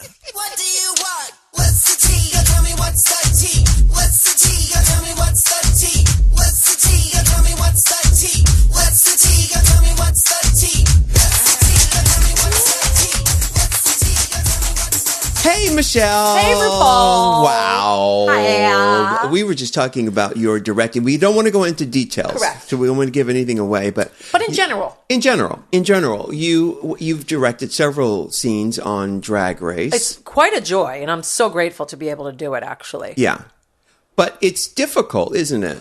What do you want? What's the tea? Yo, tell me what's the tea? What's the tea? Yo, tell me what's the tea? What's the tea? Yo, tell me what's the tea? What's the tea? Yo, tell me what's the tea? What's the tea? Yo, tell me what's the tea? What's the tea? Yo, tell me what's the tea? Hey, Michelle. Hey, RuPaul. Wow. Hiya. We were just talking about your directing. We don't want to go into details. Correct. So we don't want to give anything away. But in general. In general, you've directed several scenes on Drag Race. It's quite a joy, and I'm so grateful to be able to do it, actually. Yeah. But it's difficult, isn't it?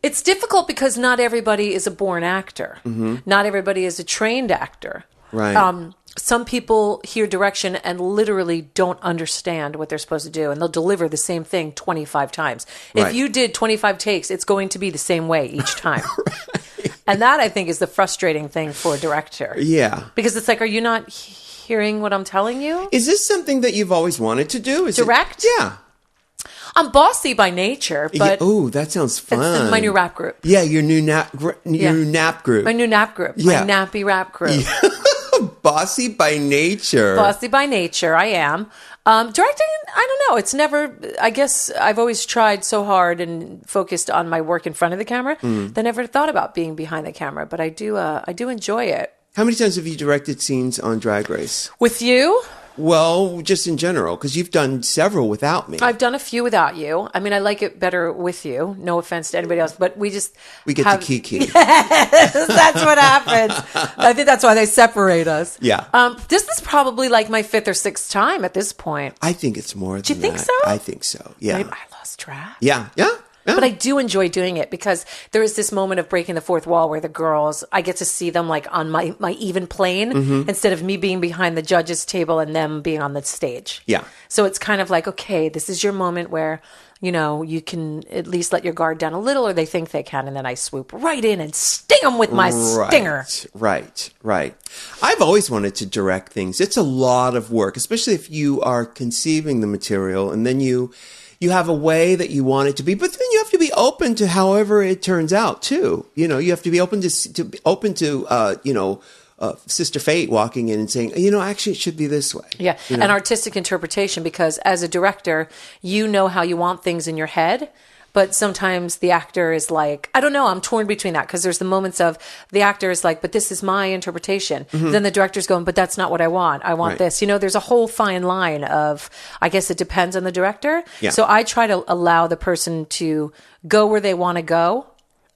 It's difficult because not everybody is a born actor. Mm-hmm. Not everybody is a trained actor. Right. Some people hear direction and literally don't understand what they're supposed to do, and they'll deliver the same thing 25 times. Right. If you did 25 takes, it's going to be the same way each time. And that, I think, is the frustrating thing for a director. Yeah. Because it's like, are you not hearing what I'm telling you? Is this something that you've always wanted to do? Direct? Yeah. I'm bossy by nature, but Oh, that sounds fun. it's my new rap group. Yeah, your new nap group. My new nap group. Yeah. My nappy rap group. Bossy by nature. Bossy by nature, I am. Directing, I don't know. It's never, I guess I've always tried so hard and focused on my work in front of the camera that I never thought about being behind the camera, but I do enjoy it. How many times have you directed scenes on Drag Race? With you? Well, just in general, because you've done several without me. I've done a few without you. I mean, I like it better with you. No offense to anybody else, but we get to kiki. That's what happens. I think that's why they separate us. Yeah. This is probably like my fifth or sixth time at this point. I think it's more than that. Do you think so? I think so. Yeah. I lost track. Yeah. But I do enjoy doing it because there is this moment of breaking the fourth wall where the girls, I get to see them like on my even plane instead of me being behind the judges table and them being on the stage. Yeah. So it's kind of like, okay, this is your moment where, you know, you can at least let your guard down a little, or they think they can. And then I swoop right in and sting them with my stinger. Right. I've always wanted to direct things. It's a lot of work, especially if you are conceiving the material and then you have a way that you want it to be, but then you have to be open to however it turns out too. You know, you have to be open to Sister Fate walking in and saying, actually it should be this way. Yeah. You know? An artistic interpretation, because as a director, you know how you want things in your head. But sometimes the actor is like, I don't know, I'm torn between that, because there's the moments of the actor is like, but this is my interpretation. Then the director's going, but that's not what I want. I want this. You know, there's a whole fine line of, I guess it depends on the director. Yeah. So I try to allow the person to go where they want to go.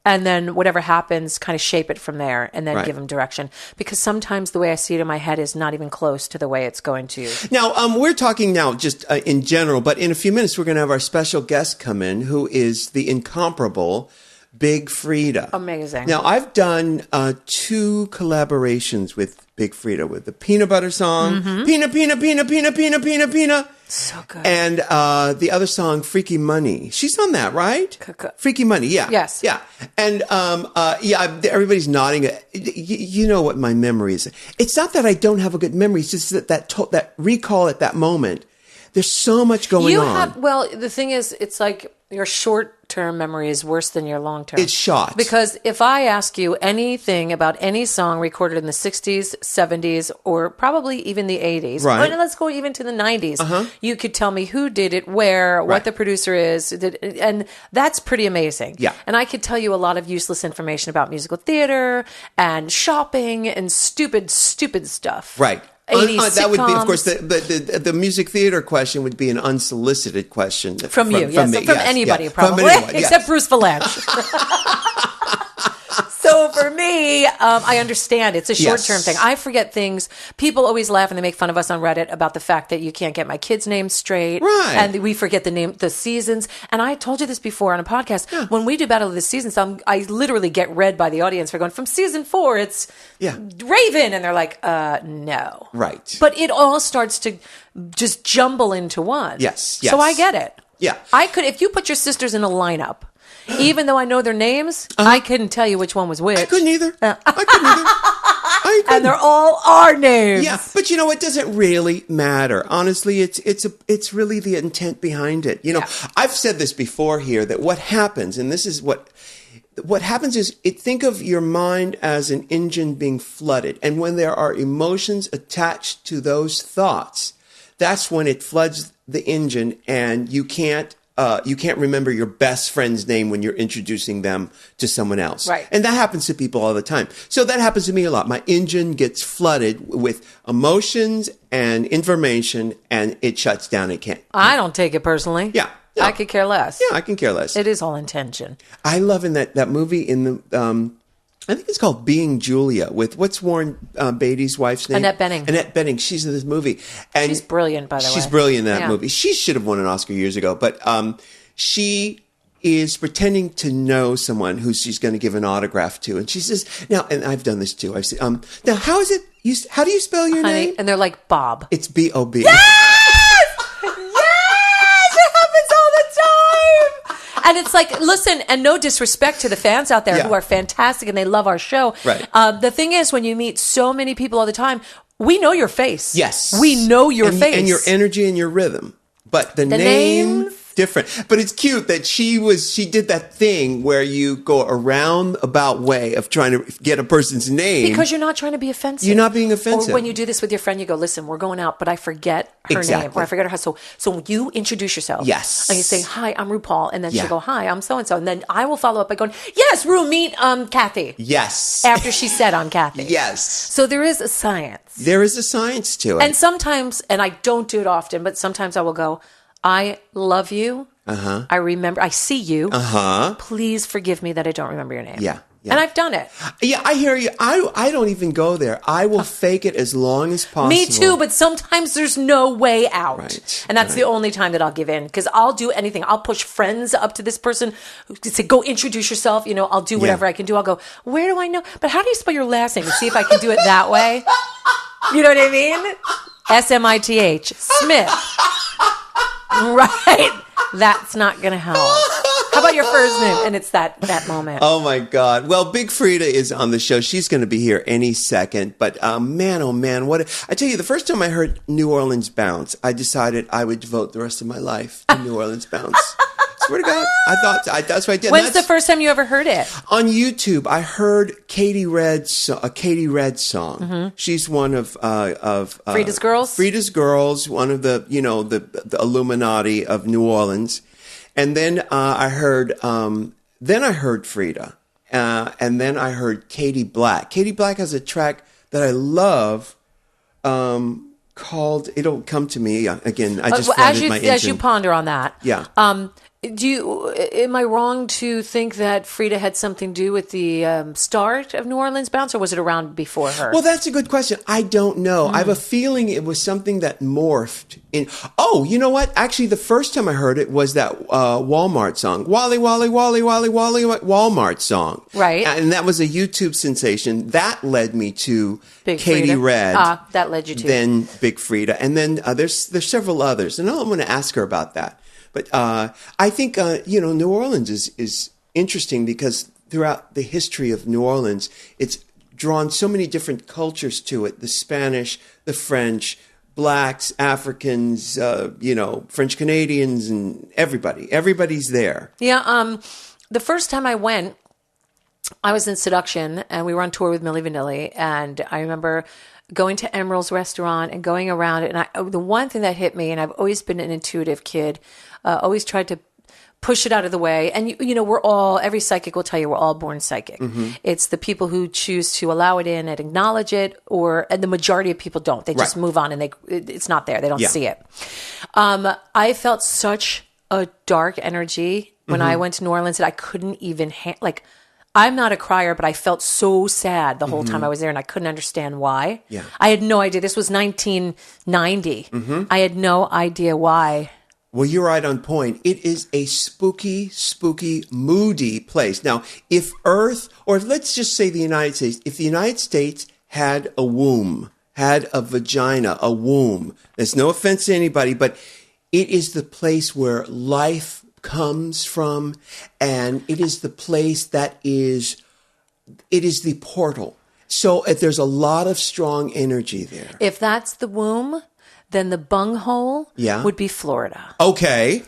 And then whatever happens, kind of shape it from there and then give them direction. Because sometimes the way I see it in my head is not even close to the way it's going to. Now, we're talking now just in general, but in a few minutes, we're going to have our special guest come in, who is the incomparable Big Freedia. Amazing. Now, I've done 2 collaborations with Big Freedia, with the peanut butter song, Peanut, Peanut, Peanut, Peanut, Peanut, Peanut, Peanut. So good. And the other song, Freaky Money. She's on that, right? Freaky Money, yeah. Yes. Yeah. And everybody's nodding. You know what my memory is. It's not that I don't have a good memory. It's just that recall at that moment. There's so much going on. Well, the thing is, it's like your short-term memory is worse than your long-term. It's shot. Because if I ask you anything about any song recorded in the 60s, 70s, or probably even the 80s, right. Or let's go even to the 90s, you could tell me who did it, where, what the producer is, and that's pretty amazing. Yeah. And I could tell you a lot of useless information about musical theater and shopping and stupid stuff. Right. 80s that would be, of sitcoms. course, the music theater question would be an unsolicited question From you, yes. From anybody, yeah. probably. From anyone, Except Bruce Valanche. So for me, I understand. It's a short-term thing. I forget things. People always laugh and they make fun of us on Reddit about the fact that you can't get my kids' names straight. Right. And we forget the seasons. And I told you this before on a podcast. Yeah. When we do Battle of the Seasons, I literally get read by the audience for going, from season 4, it's Raven. And they're like, no. Right. But it all starts to just jumble into one. Yes. So I get it. Yeah. I could, if you put your sisters in a lineup, even though I know their names, I couldn't tell you which one was which. I couldn't either. And they're all our names. Yeah, but you know, it doesn't really matter. Honestly, it's really the intent behind it. You know, I've said this before here, that what happens, and this is what happens is, think of your mind as an engine being flooded. And when there are emotions attached to those thoughts, that's when it floods the engine and you can't remember your best friend's name when you're introducing them to someone else. Right. And that happens to people all the time. So that happens to me a lot. My engine gets flooded with emotions and information and it shuts down. It can't. I don't take it personally. Yeah. No. I could care less. Yeah, I can care less. It is all intention. I love in that movie in the, I think it's called Being Julia with what's Warren Beatty's wife's name? Annette Bening. Annette Bening. She's in this movie. And She's brilliant, by the way. She's brilliant in that Yeah. movie. She should have won an Oscar years ago, but she is pretending to know someone who she's going to give an autograph to. And she says, now, and I've done this too. I've said, now, how is it? How do you spell your Honey, name? and they're like, Bob. It's B-O-B. And it's like, listen, and no disrespect to the fans out there Yeah. who are fantastic and they love our show. Right. The thing is, when you meet so many people all the time, we know your face. Yes. We know your face. And your energy and your rhythm. But the name, names? different. But it's cute that she did that thing where you go a roundabout way of trying to get a person's name. Because you're not trying to be offensive. You're not being offensive. Or when you do this with your friend, you go, listen, we're going out, but I forget her name. Exactly. Or I forget her house. So you introduce yourself. Yes. And you say, hi, I'm RuPaul. And then Yeah. she'll go, hi, I'm so-and-so. And then I will follow up by going, yes, Ru, meet Kathy. Yes. After she said I'm Kathy. Yes. So there is a science. There is a science to it. And sometimes, and I don't do it often, but sometimes I will go, I love you. Uh-huh. I remember, I see you. Uh-huh. Please forgive me that I don't remember your name. Yeah. Yeah. And I've done it. Yeah, I hear you. I don't even go there. I will fake it as long as possible. Me too, but sometimes there's no way out. Right, And that's the only time that I'll give in because I'll do anything. I'll push friends up to this person to say, go introduce yourself. You know, I'll do whatever I can do. I'll go, where do I know? But how do you spell your last name? To see if I can do it that way. You know what I mean? S-M-I-T-H. Smith. Right. That's not going to help. How about your first name? And it's that moment. Oh my God. Well, Big Freedia is on the show. She's going to be here any second. But man, oh man, I tell you, the first time I heard New Orleans Bounce, I decided I would devote the rest of my life to New Orleans Bounce. Swear to God, that's what I did. When's the first time you ever heard it? On YouTube, I heard Katie Red's a Katie Red song. Mm-hmm. She's one of Frida's Girls? Frida's Girls, one of the the Illuminati of New Orleans. And then I heard Frida, and then I heard Katie Black. Katie Black has a track that I love called "It'll Come to Me." Again, I just flooded my engine. As you ponder on that, Yeah. Am I wrong to think that Frida had something to do with the start of New Orleans Bounce, or was it around before her? Well, that's a good question. I don't know. I have a feeling it was something that morphed in. Oh, you know what? Actually, the first time I heard it was that Walmart song, Wally, Wally, Wally, Wally, Wally, Walmart song. Right. And that was a YouTube sensation. That led me to Big Katie Freedia. Red. That led you to. Then Big Freedia. And then there's several others. And I'm going to ask her about that. But I think, New Orleans is interesting because throughout the history of New Orleans, it's drawn so many different cultures to it. The Spanish, the French, Blacks, Africans, French Canadians, and everybody. Everybody's there. Yeah. The first time I went, I was in Seduction, and we were on tour with Milli Vanilli, and I remember going to Emerald's restaurant and going around it. And the one thing that hit me, and I've always been an intuitive kid, always tried to push it out of the way. And, every psychic will tell you we're all born psychic. Mm-hmm. It's the people who choose to allow it in and acknowledge it, and the majority of people don't. They just move on and it's not there. They don't see it. I felt such a dark energy when I went to New Orleans that I couldn't even, I'm not a crier, but I felt so sad the whole time I was there, and I couldn't understand why. Yeah. I had no idea. This was 1990. Mm-hmm. I had no idea why. Well, you're right on point. It is a spooky, spooky, moody place. Now, if Earth, or let's just say the United States, if the United States had a womb, had a vagina, a womb, there's no offense to anybody, but it is the place where life comes from, and it is the place it is the portal. So there's a lot of strong energy there. If that's the womb, then the bunghole would be Florida. Okay.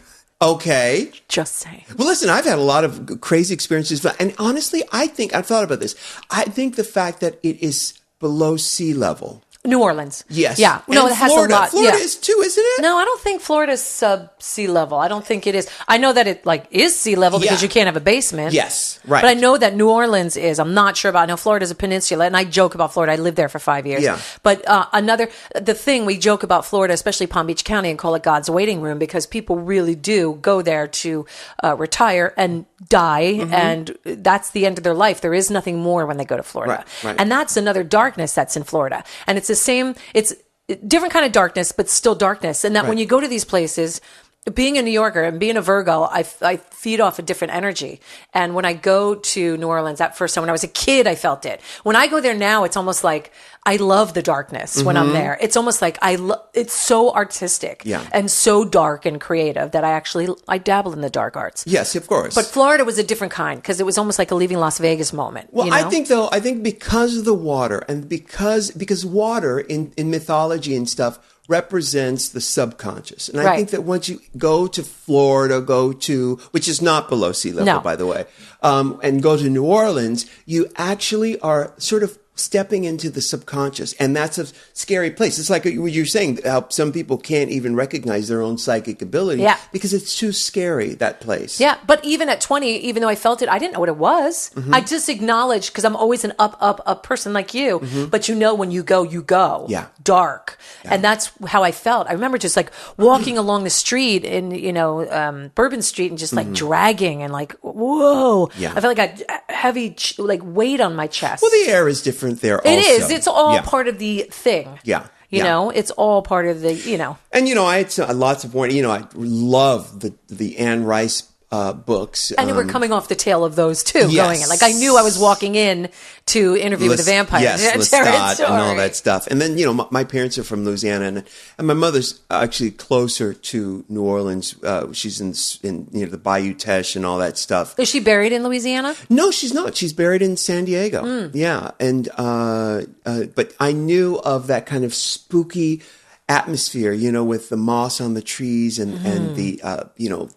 Just saying. Well, listen, I've had a lot of crazy experiences, and honestly, I've thought about this. I think the fact that it is below sea level New Orleans. Yes. Yeah. No, And it has Florida. a lot. Florida yeah. is too, isn't it? No, I don't think Florida's sub-sea level. I don't think it is. I know that it is sea level because Yeah. you can't have a basement. Yes, right. But I know that New Orleans is. I'm not sure about. I know Florida's a peninsula, and I joke about Florida. I lived there for 5 years. Yeah. But the thing we joke about Florida, especially Palm Beach County, and call it God's waiting room because people really do go there to retire and die, and that's the end of their life. There is nothing more when they go to Florida. Right. And that's another darkness that's in Florida. And it's the same. It's different kind of darkness, but still darkness. And that when you go to these places, being a New Yorker and being a Virgo, I feed off a different energy. And when I go to New Orleans that first time, when I was a kid, I felt it. When I go there now, it's almost like I love the darkness when I'm there. It's almost like it's so artistic and so dark and creative that I dabble in the dark arts. Yes, of course. But Florida was a different kind because it was almost like a leaving Las Vegas moment. Well, you know? I think because of the water and because water in mythology and stuff represents the subconscious. And I think that once you go to Florida, which is not below sea level, by the way, and go to New Orleans, you actually are sort of stepping into the subconscious. And that's a scary place. It's like what you're saying, how some people can't even recognize their own psychic ability because it's too scary, that place. Yeah, but even at 20, even though I felt it, I didn't know what it was. I just acknowledged, because I'm always an up person like you, but when you go. Yeah. Dark. Yeah. And that's how I felt. I remember just like walking along the street in, Bourbon Street and just like dragging and like, whoa. Yeah. I felt like I had heavy weight on my chest. Well, the air is different there also. It is. It's all part of the thing. Yeah. You know, it's all part of the, And, I had lots of warning. I love the Anne Rice books. And we're coming off the tail of those too, going in. Like I knew I was walking in to Interview with the Vampire. Yes, Lestat and all that stuff. And then, my parents are from Louisiana and my mother's actually closer to New Orleans. She's in the Bayou Teche and all that stuff. Is she buried in Louisiana? No, she's not. She's buried in San Diego. Yeah. And, but I knew of that kind of spooky atmosphere, with the moss on the trees and the,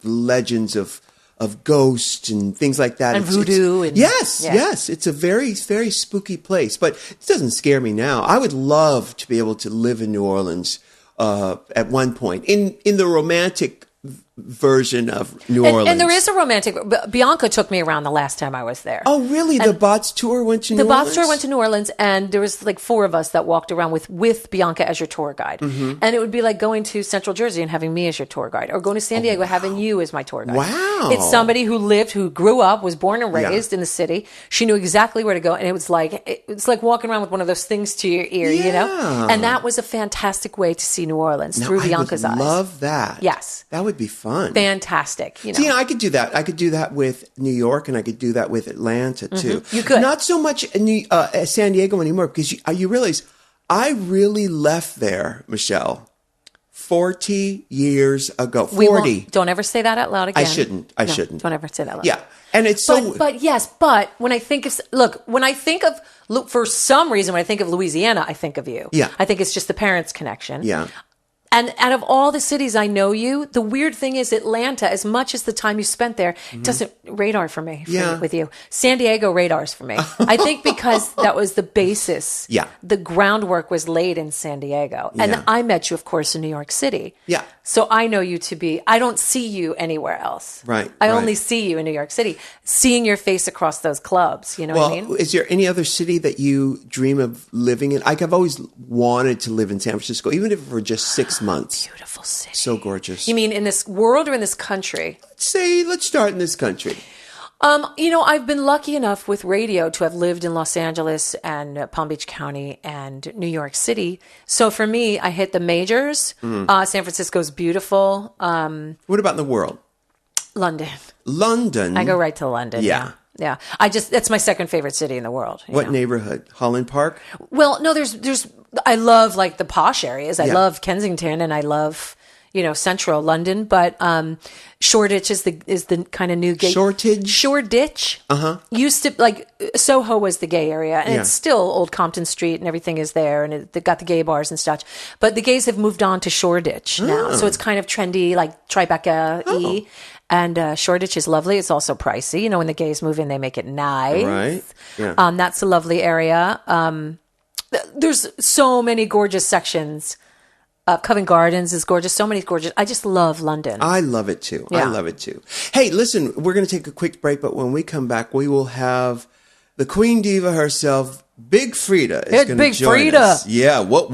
legends of ghosts and things like that. And voodoo. Yes. It's a very, very spooky place, but it doesn't scare me now. I would love to be able to live in New Orleans at one point in the romantic version of New Orleans. And there is a romantic. Bianca took me around the last time I was there. Oh, really? The Bots tour went to New Orleans? The Bots tour went to New Orleans, and there was like 4 of us that walked around with Bianca as your tour guide. And it would be like going to Central Jersey and having me as your tour guide, or going to San Diego having you as my tour guide. Wow. It's somebody who grew up, was born and raised in the city. She knew exactly where to go, and it's like walking around with one of those things to your ear, And that was a fantastic way to see New Orleans through Bianca's eyes. I love that. Yes. That would be fun. Fantastic. See, I could do that. I could do that with New York, and I could do that with Atlanta too. You could. Not so much in San Diego anymore, because you realize I really left there, Michelle, 40 years ago. 40. Don't ever say that out loud again. I shouldn't. Don't ever say that out loud. Yeah, and it's so. But when I think of for some reason when I think of Louisiana, I think of you. Yeah. I think it's just the parents' connection. Yeah. And out of all the cities I know you, the weird thing is Atlanta, as much as the time you spent there, doesn't radar for me with you. San Diego radars for me. I think because that was the basis. Yeah. The groundwork was laid in San Diego. And I met you, of course, in New York City. Yeah. So I know you to be, I don't see you anywhere else. Right. I only see you in New York City, seeing your face across those clubs. You know what I mean? Is there any other city that you dream of living in? I've always wanted to live in San Francisco, even if for just 6 months. Beautiful city. So gorgeous. You mean in this world or in this country? Let's start in this country. I've been lucky enough with radio to have lived in Los Angeles and Palm Beach County and New York City. So for me, I hit the majors. San Francisco's beautiful. What about in the world? London. London? I go right to London. Yeah. Yeah. That's my second favorite city in the world. What neighborhood? Holland Park? Well, no, I love like the posh areas. I love Kensington and I love, central London, but Shoreditch is the kind of new gay. Shoreditch. Used to, like, Soho was the gay area, and it's still Old Compton Street, and everything is there, and they got the gay bars and such. But the gays have moved on to Shoreditch now, so it's kind of trendy, like Tribeca-y. And Shoreditch is lovely. It's also pricey. When the gays move in, they make it nice. Right. Yeah. That's a lovely area. There's so many gorgeous sections. Covent Gardens is gorgeous. So many gorgeous. I just love London. I love it too. I Yeah. love it too. Hey, listen, we're going to take a quick break, but when we come back, we will have the Queen Diva herself, Big Freedia, is going to Big join Freedia. us. Yeah. What?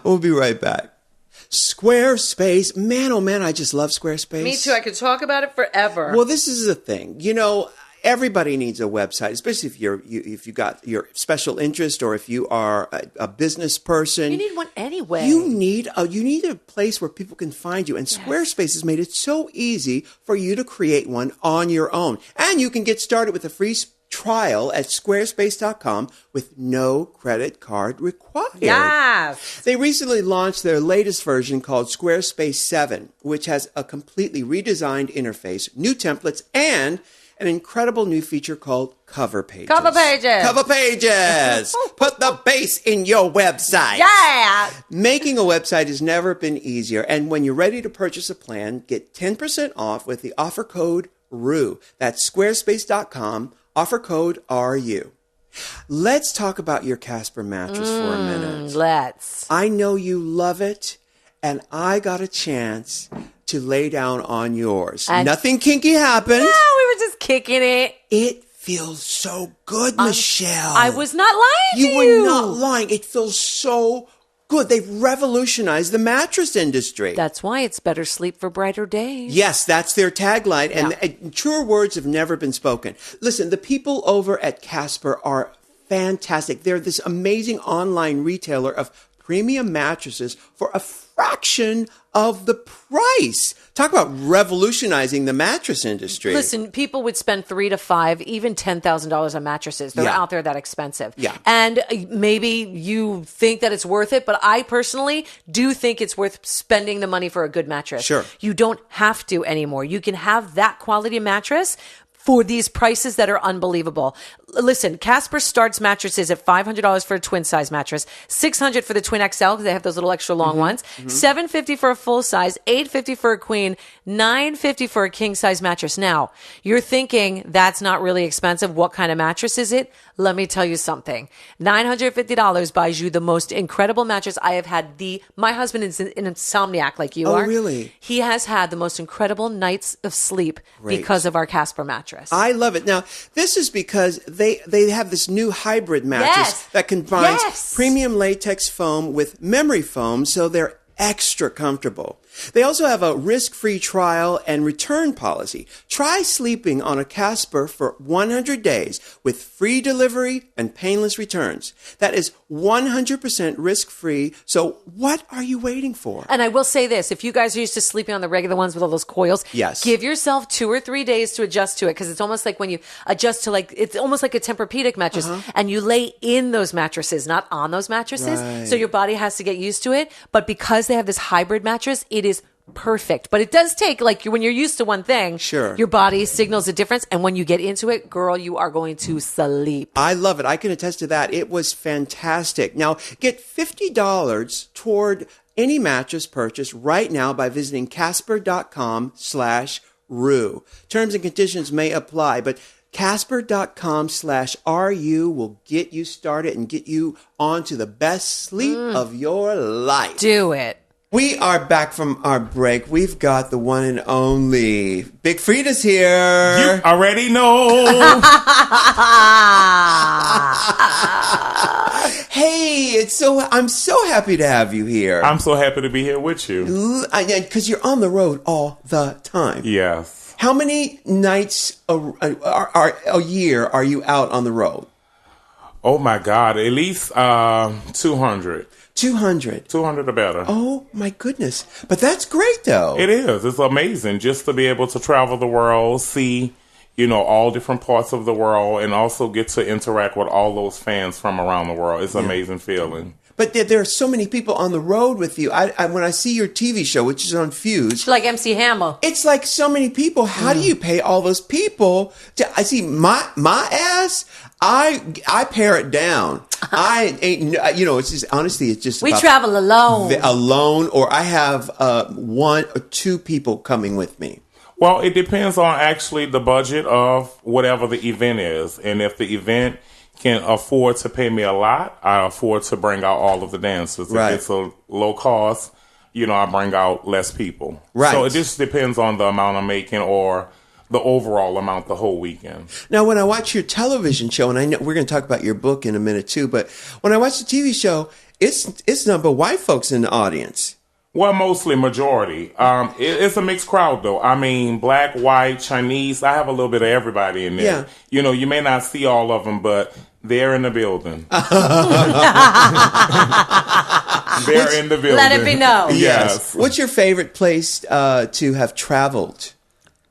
We'll be right back. Squarespace. Man, oh man, I just love Squarespace. Me too. I could talk about it forever. Well, this is the thing. You know, everybody needs a website, especially if you got your special interest or if you are a business person. you need one anyway. You need a place where people can find you, and Squarespace has made it so easy for you to create one on your own. And you can get started with a free trial at squarespace.com with no credit card required. Yes. They recently launched their latest version called Squarespace 7, which has a completely redesigned interface, new templates, and an incredible new feature called Cover Pages. Cover pages. Cover Pages! Put the bass in your website. Yeah. Making a website has never been easier. And when you're ready to purchase a plan, get 10% off with the offer code RU. That's squarespace.com, offer code RU. Let's talk about your Casper mattress for a minute. Let's. I know you love it, and I got a chance to lay down on yours. And- Nothing kinky happened. No, we were just kicking it. It feels so good, Michelle. I was not lying to You you. were not lying. It feels so good. They've revolutionized the mattress industry. That's why it's better sleep for brighter days. Yes, that's their tagline. Yeah. And truer words have never been spoken. Listen, the people over at Casper are fantastic. They're this amazing online retailer of premium mattresses for a fraction of the price. Talk about revolutionizing the mattress industry. Listen, people would spend $3,000 to $5,000, even $10,000 on mattresses. They're Yeah. out there that expensive. Yeah. And maybe you think that it's worth it, but I personally do think it's worth spending the money for a good mattress. Sure. You don't have to anymore. You can have that quality mattress for these prices that are unbelievable. Listen, Casper starts mattresses at $500 for a twin size mattress, $600 for the twin XL because they have those little extra long ones, $750 for a full size, $850 for a queen, $950 for a king size mattress. Now, you're thinking that's not really expensive. What kind of mattress is it? Let me tell you something. $950 buys you the most incredible mattress I have had. My husband is an insomniac like you are. Oh, really? He has had the most incredible nights of sleep Great. because of our Casper mattress. I love it. Now, this is because they have this new hybrid mattress Yes. that combines Yes. premium latex foam with memory foam, so they're extra comfortable. They also have a risk-free trial and return policy. Try sleeping on a Casper for 100 days with free delivery and painless returns. That is 100% risk-free. So what are you waiting for? And I will say this, if you guys are used to sleeping on the regular ones with all those coils, Yes. give yourself 2 or 3 days to adjust to it because it's almost like when you adjust to it's almost like a Tempur-Pedic mattress and you lay in those mattresses, not on those mattresses. Right. So your body has to get used to it. But because they have this hybrid mattress, it is perfect. But it does take, when you're used to one thing, Sure. your body signals a difference. And when you get into it, girl, you are going to sleep. I love it. I can attest to that. It was fantastic. Now, get $50 toward any mattress purchase right now by visiting casper.com/RU. Terms and conditions may apply, but Casper.com/RU will get you started and get you onto the best sleep of your life. Do it. We are back from our break. We've got the one and only Big Freedia's here. You already know. Hey, I'm so happy to have you here. I'm so happy to be here with you. Because you're on the road all the time. Yes. How many nights a year are you out on the road? Oh my God. At least 200. 200. 200 or better. Oh my goodness. But that's great though. It is. It's amazing just to be able to travel the world, see, all different parts of the world, and also get to interact with all those fans from around the world. It's an amazing feeling. But there are so many people on the road with you. When I see your TV show, which is on Fuse, Like MC Hammer. it's like so many people. How do you pay all those people? I see my ass. I pare it down. I ain't. It's just honestly, it's just We about travel alone. alone, or I have 1 or 2 people coming with me. Well, it depends on actually the budget of whatever the event is. And if the event can afford to pay me a lot, I afford to bring out all of the dancers. Right. If it's a low cost, I bring out less people. Right. So it just depends on the amount I'm making or the overall amount the whole weekend. Now, when I watch your television show, and I know we're going to talk about your book in a minute too, but when I watch the TV show, it's number white folks in the audience. Well, mostly majority. It's a mixed crowd, though. I mean, black, white, Chinese. I have a little bit of everybody in there. Yeah. You may not see all of them, but they're in the building. They're in the building. Let it be known. Yes. What's your favorite place to have traveled?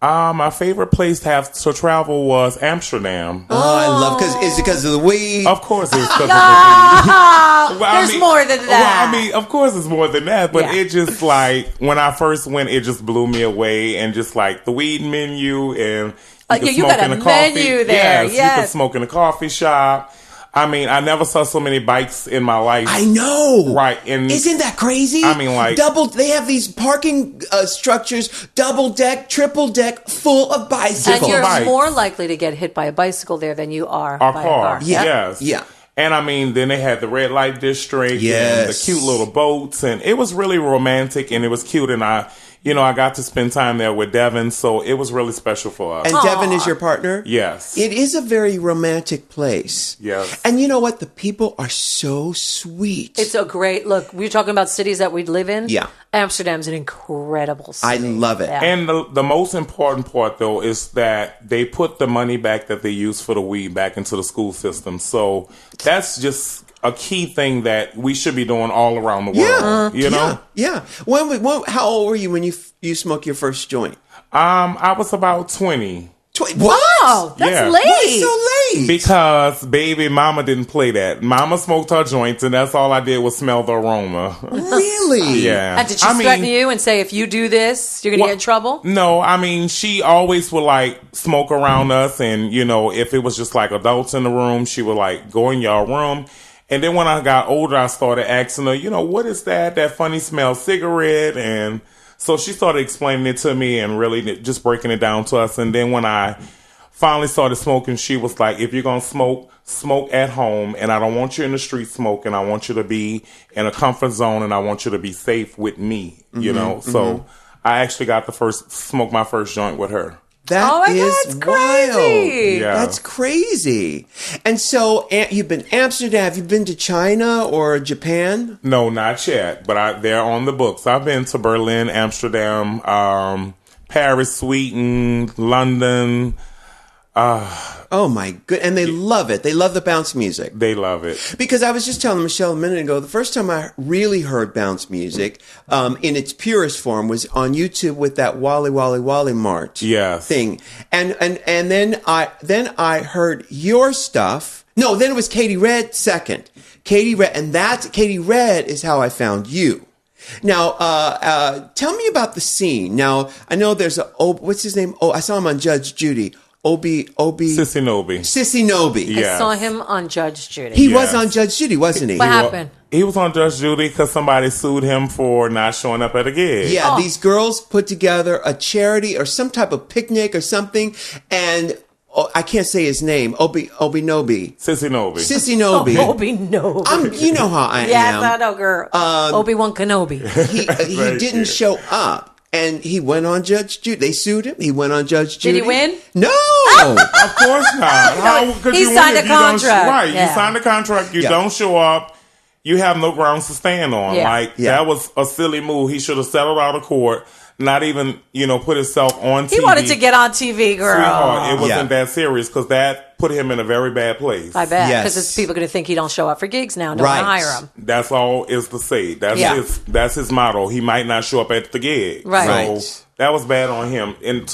My favorite place to have to travel was Amsterdam. Oh, I love is it because of the weed? Of course, it's because of the Oh, Well, there's more than that. Well, I mean, of course it's more than that, but Yeah. it just like, when I first went, it just blew me away. And just like the weed menu and you got a menu there. Yes, you can smoke in a coffee shop. I mean, I never saw so many bikes in my life. I know. Right. And isn't that crazy? I mean, like, they have these parking structures, double deck, triple deck, full of bicycles. And you're bikes. more likely to get hit by a bicycle there than you are by a car. Yeah. Yes. Yeah. And I mean, then they had the red light district and the Yes. cute little boats, and it was really romantic and it was cute. And I got to spend time there with Devin, so it was really special for us. And Devin is your partner? Yes. It is a very romantic place. Yes. And you know what? The people are so sweet. It's a great look. We were talking about cities that we'd live in. Yeah. Amsterdam's an incredible city. I love it. Yeah. And the most important part, though, is that they put the money back that they use for the weed back into the school system. So that's just a key thing that we should be doing all around the world. You know? Yeah. How old were you when you smoked your first joint? I was about 20. What? Oh, that's Yeah. late. Why so late? Because baby mama didn't play that. Mama smoked her joints, and that's all I did was smell the aroma. Really? Yeah. And did she threaten you and say, if you do this, you're going to get in trouble? No, I mean, she always would like smoke around us, and if it was just like adults in the room, she would like go in your room. And then when I got older, I started asking her, what is that funny smell cigarette? And so she started explaining it to me and really just breaking it down to us. And then when I finally started smoking, she was like, if you're going to smoke at home, and I don't want you in the street smoking. I want you to be in a comfort zone, and I want you to be safe with me, So I actually got smoke my first joint with her. That is that's wild. crazy. Yeah. That's crazy. And so you've been Amsterdam. Have you been to China or Japan? No, not yet, but they're on the books. I've been to Berlin, Amsterdam, Paris, Sweden, London. Oh my good. And they love it. They love the bounce music. They love it. Because I was just telling Michelle a minute ago, the first time I really heard bounce music in its purest form was on YouTube with that Wally Wally Wally Mart thing. And then I heard your stuff. No, then it was Katie Red second. Katie Red, and Katie Red is how I found you. Now, tell me about the scene. Now, I know there's what's his name? Oh, I saw him on Judge Judy. Sissy Nobi. Yes. I saw him on Judge Judy. He was on Judge Judy, wasn't he? What happened? He was on Judge Judy because somebody sued him for not showing up at a gig. Yeah, these girls put together a charity or some type of picnic or something, and I can't say his name. Sissy Nobi. Sissy Nobi. Obi Nobi. You know how I am. Yes, I know, girl. Obi-Wan Kenobi. He didn't show up. And he went on Judge Judy. They sued him. He went on Judge Judy. Did he win? No. Of course not. How could He you win signed if a you don't contract. Right. Yeah. You signed a contract. You don't show up. You have no grounds to stand on. Yeah. That was a silly move. He should have settled out of court. Not even, put himself on TV. He wanted to get on TV, girl. Sweetheart, it wasn't that serious because that put him in a very bad place. I bet. Yes. Because people are going to think he don't show up for gigs now. Don't wanna hire him. That's all is to say. That's his motto. He might not show up at the gig. Right. So that was bad on him. And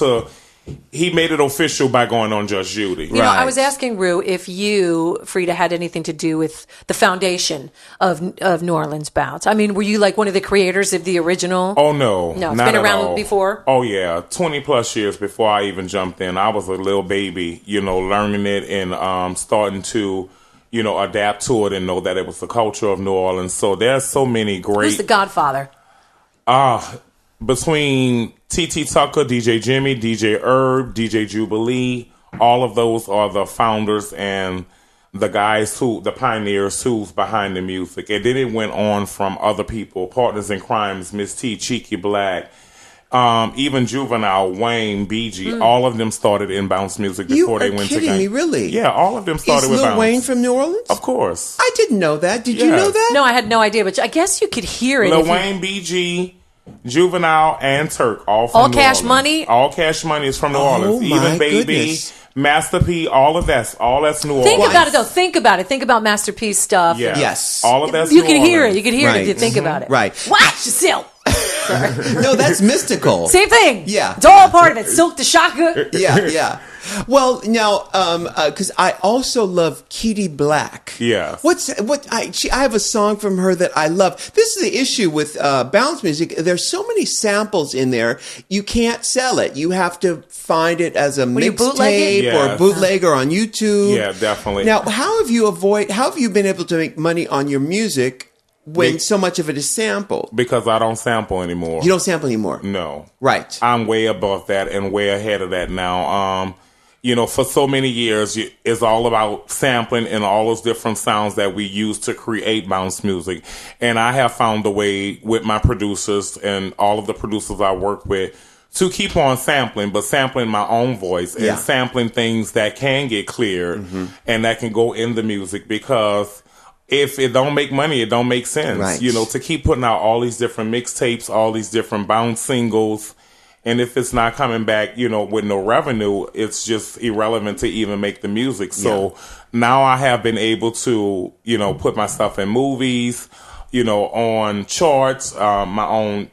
he made it official by going on Judge Judy. You know, I was asking Rue if you, Freedia, had anything to do with the foundation of New Orleans Bounce. I mean, were you like one of the creators of the original? Oh, no. No, it's not been at around all. before? Oh, yeah. 20 plus years before I even jumped in. I was a little baby, learning it and starting to, adapt to it and know that it was the culture of New Orleans. So there's so many great... Who's the godfather? Between T.T. Tucker, DJ Jimmy, DJ Herb, DJ Jubilee, all of those are the founders and the guys the pioneers who's behind the music. And then it went on from other people, Partners in Crimes, Miss T, Cheeky Black, even Juvenile, Wayne, BG, all of them started in bounce music before they went to kidding me, really? Yeah, all of them started with Lil bounce. Wayne from New Orleans? Of course. I didn't know that. Did you Yes. know that? No, I had no idea, but I guess you could hear it. Lil if you- Wayne, BG, Juvenile, and Turk, all from All New Cash Orleans. Money? All Cash Money is from New Oh, Orleans. my Even Baby, goodness. Master P, all that's New Orleans. Think about it, though. Think about it. Think about Masterpiece stuff. Yeah. Yes. All of that's You New can hear it. Orleans. You can hear it if you Right. think about it. Right. Watch yourself. No, that's mystical. Same thing. Yeah. It's all part of it. Silk the Shaka. Yeah. Well, now, because I also love Kitty Black. Yes. I have a song from her that I love. This is the issue with bounce music. There's so many samples in there. You can't sell it. You have to find it as a you bootleg it? mixtape or Yes. bootlegger on YouTube. Yeah, definitely. Now, how have you been able to make money on your music when so much of it is sampled? Because I don't sample anymore. You don't sample anymore. No. Right. I'm way above that and way ahead of that now. For so many years, it's all about sampling and all those different sounds that we use to create bounce music. And I have found a way with my producers and all of the producers I work with to keep on sampling, but sampling my own voice and sampling things that can get cleared and that can go in the music, because if it don't make money, it don't make sense. Right. To keep putting out all these different mixtapes, all these different bounce singles, and if it's not coming back, with no revenue, it's just irrelevant to even make the music. So now I have been able to, put my stuff in movies, on charts, my own,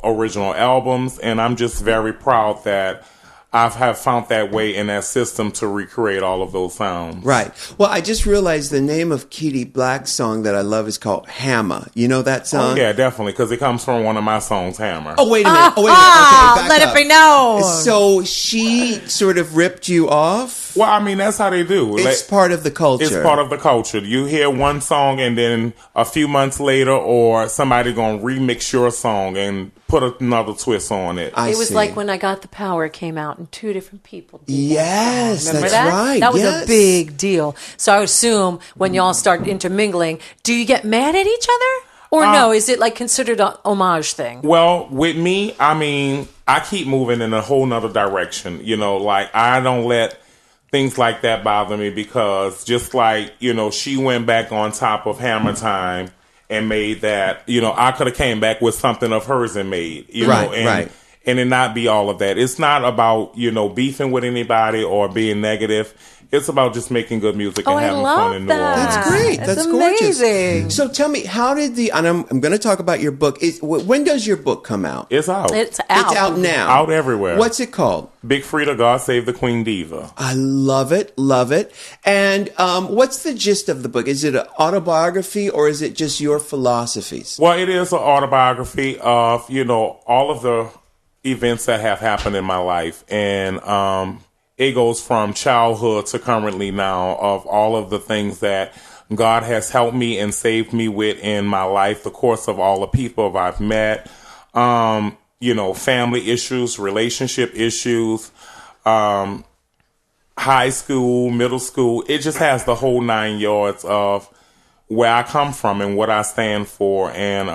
original albums. And I'm just very proud that I have found that way in that system to recreate all of those sounds. Right. Well, I just realized the name of Kitty Black's song that I love is called Hammer. You know that song? Oh, yeah, definitely, because it comes from one of my songs, Hammer. Oh, wait a minute. Okay, back let up. it be known. So she sort of ripped you off? Well, I mean, that's how they do. It's part of the culture. It's part of the culture. You hear one song and then a few months later, or somebody going to remix your song and put another twist on it. I It was see. like When I Got the Power came out and two different people did Yes, that. Remember that's that? right. That was yes. a big deal. So I assume when y'all start intermingling, do you get mad at each other? Or no? Is it like considered a homage thing? Well, with me, I mean, I keep moving in a whole nother direction. Like I don't let things like that bother me, because just like, she went back on top of Hammer Time and made that, I could have came back with something of hers and made, Right. And it not be all of that. It's not about, beefing with anybody or being negative. It's about just making good music and I having love fun in New that. Orleans. That's great. That's That's gorgeous. amazing. So tell me, how did and I'm going to talk about your book. When does your book come out? It's out. It's out. It's out now. Out everywhere. What's it called? Big Freedia, God Save the Queen Diva. I love it. Love it. And what's the gist of the book? Is it an autobiography or is it just your philosophies? Well, it is an autobiography of, all of the events that have happened in my life. And it goes from childhood to currently now, of all of the things that God has helped me and saved me with in my life, the course of all the people I've met, family issues, relationship issues, high school, middle school. It just has the whole 9 yards of where I come from and what I stand for, and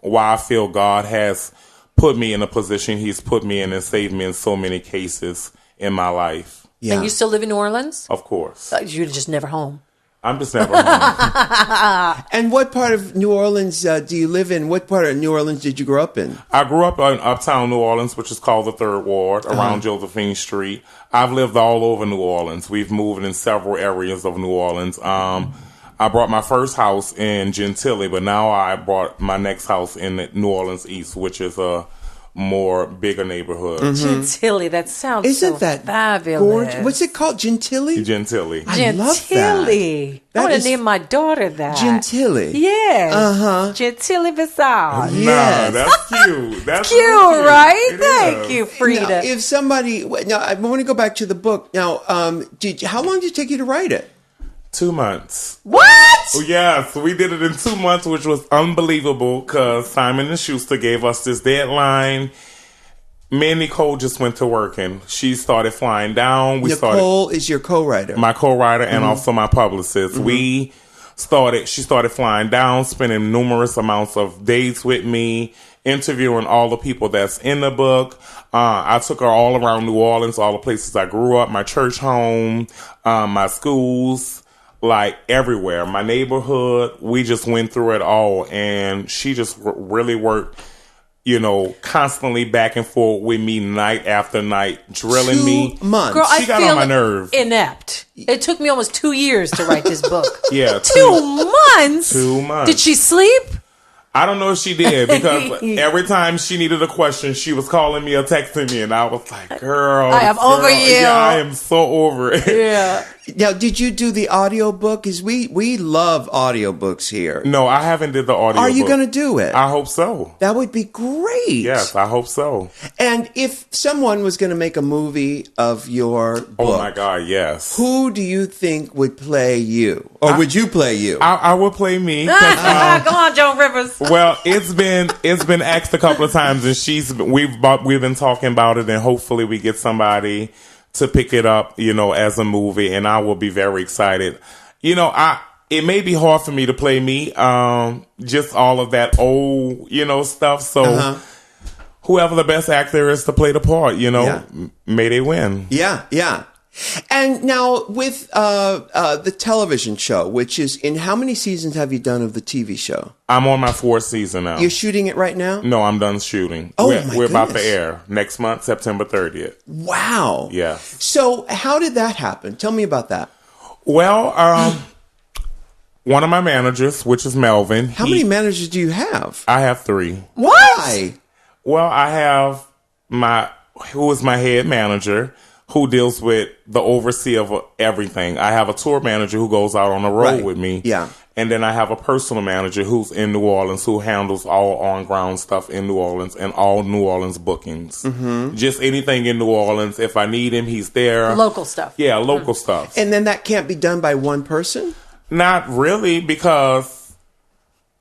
why I feel God has put me in a position He's put me in and saved me in so many cases in my life. Yeah. And you still live in New Orleans? Of course. You're just never home. I'm just never home. And what part of New Orleans do you live in? What part of New Orleans did you grow up in? I grew up in uptown New Orleans, which is called the Third Ward, around Josephine Street. I've lived all over New Orleans. We've moved in several areas of New Orleans. I bought my first house in Gentilly, but now I bought my next house in New Orleans East, which is a more bigger neighborhood. Gentilly, that sounds Isn't so that fabulous. gorgeous? What's it called? Gentilly? Gentilly. I love that. Gentilly. I That want to is- name my daughter that. Gentilly. Yes. Uh-huh. Gentilly Visage. Yes. Nah, that's cute. That's Cute, really cute. right? It Thank is. you, Now, Frida. if somebody, now I want to go back to the book. Now, how long did it take you to write it? 2 months. What? Oh, yeah, so we did it in 2 months, which was unbelievable, because Simon & Schuster gave us this deadline. Me and Nicole just went to work, and she started flying down. Nicole is your co-writer. My co-writer and also my publicist. She started flying down, spending numerous amounts of days with me, interviewing all the people that's in the book. I took her all around New Orleans, all the places I grew up, my church home, my schools, like everywhere, my neighborhood. We just went through it all, and she just really worked, constantly back and forth with me night after night, drilling 2 me. months. Girl, She got on my nerve. Inept. It took me almost 2 years to write this book. Yeah. 2 months? 2 months. Did she sleep? I don't know if she did, because every time she needed a question, she was calling me or texting me, and I was like, girl, I am over you. Yeah, I am so over it. Yeah. Now, did you do the audiobook? Because we love audiobooks here. No, I haven't did the audio. Are you going to do it? I hope so. That would be great. Yes, I hope so. And if someone was going to make a movie of your book, Oh my God, yes. who do you think would play you? Or would you play you? I will play me. Come on, Joan Rivers. Well, it's been asked a couple of times, and we've been talking about it, and hopefully we get somebody to pick it up, as a movie, and I will be very excited. It may be hard for me to play me, just all of that old, stuff. So whoever the best actor is to play the part, may they win. Yeah. And now with the television show, which is, in how many seasons have you done of the TV show? I'm on my 4th season now. You're shooting it right now? No, I'm done shooting. Oh, we're about to goodness. air next month, September 30th. Wow. Yeah. So how did that happen? Tell me about that. Well, one of my managers, which is Melvin. How many managers do you have? I have 3. Why? Well, I have who is my head manager, who deals with the oversee of everything. I have a tour manager who goes out on the road with me. Yeah. And then I have a personal manager who's in New Orleans, who handles all on-ground stuff in New Orleans and all New Orleans bookings. Mm-hmm. Just anything in New Orleans. If I need him, he's there. Local stuff. Yeah, local stuff. And then that can't be done by one person? Not really, because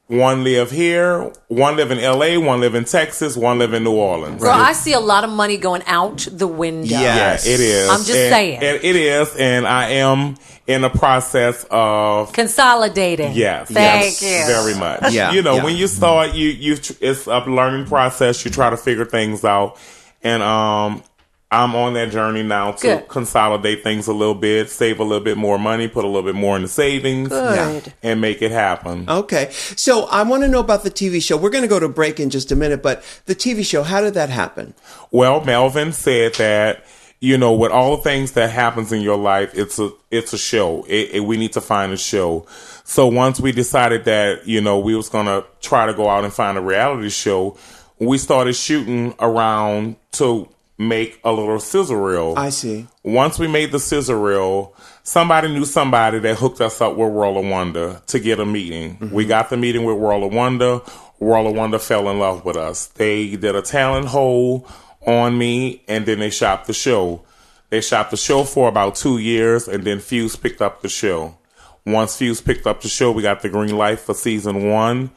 one live here, one live in LA, one live in Texas, one live in New Orleans. Girl, I see a lot of money going out the window. Yes. Yeah, it is. I'm just saying. And it is, and I am in the process of Consolidating. Yes. Thank you. Very much. Yeah, When you start, it's a learning process. You try to figure things out, and I'm on that journey now to consolidate things a little bit, save a little bit more money, put a little bit more in the savings, and make it happen. Okay. So I want to know about the TV show. We're going to go to break in just a minute, but the TV show, how did that happen? Well, Melvin said that, with all the things that happens in your life, it's a show. We need to find a show. So once we decided that, we was going to try to go out and find a reality show, we started shooting around to make a little sizzle reel. I see. Once we made the sizzle reel, somebody knew somebody that hooked us up with World of Wonder to get a meeting. Mm-hmm. We got the meeting with World of Wonder. World of Wonder fell in love with us. They did a talent hole on me, and then they shopped the show. They shopped the show for about 2 years, and then Fuse picked up the show. Once Fuse picked up the show, we got the green light for season 1.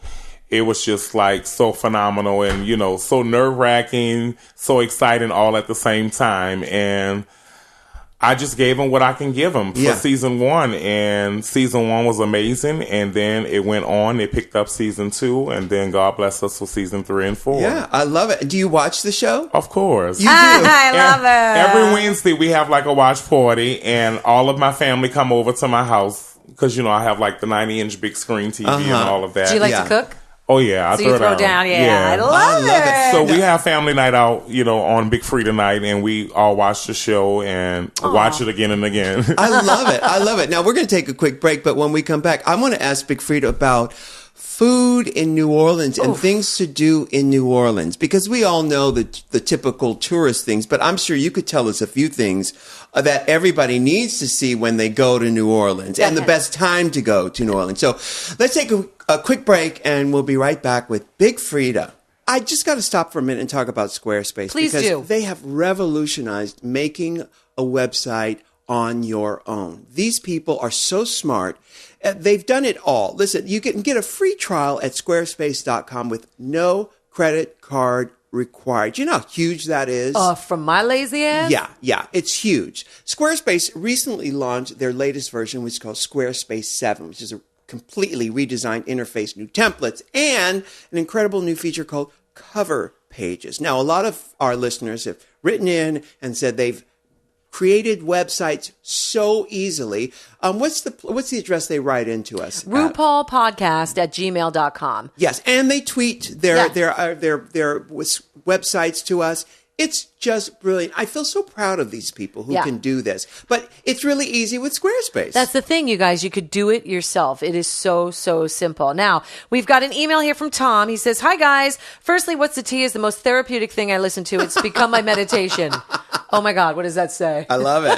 It was just like so phenomenal and, so nerve-wracking, so exciting all at the same time. And I just gave them what I can give them for season 1. And season 1 was amazing. And then it went on. They picked up season 2. And then God bless us for season 3 and 4. Yeah, I love it. Do you watch the show? Of course. You do? I love it. Every Wednesday we have like a watch party. And all of my family come over to my house. Because, I have like the 90-inch big screen TV and all of that. Do you like to cook? Oh, yeah. So you throw down. I love it. So we have family night out, on Big Freedia night, and we all watch the show and watch it again and again. I love it. Now, we're going to take a quick break, but when we come back, I want to ask Big Freedia about food in New Orleans and things to do in New Orleans, because we all know the typical tourist things, but I'm sure you could tell us a few things that everybody needs to see when they go to New Orleans and the best time to go to New Orleans. So let's take a quick break, and we'll be right back with Big Freedia. I just got to stop for a minute and talk about Squarespace. Please because do. They have revolutionized making a website on your own. These people are so smart. They've done it all. Listen, you can get a free trial at squarespace.com with no credit card required. You know how huge that is? From my lazy ass? Yeah, it's huge. Squarespace recently launched their latest version, which is called Squarespace 7, which is a completely redesigned interface, new templates, and an incredible new feature called cover pages. Now, a lot of our listeners have written in and said they've created websites so easily. What's the address they write into us? RuPaul podcast at gmail.com. Yes, and they tweet their websites to us. It's just brilliant. I feel so proud of these people who can do this. But it's really easy with Squarespace. That's the thing, you guys. You could do it yourself. It is so, so simple. Now, we've got an email here from Tom. He says, "Hi, guys. Firstly, What's the Tea is the most therapeutic thing I listen to. It's become my meditation." Oh, my God. What does that say? I love it.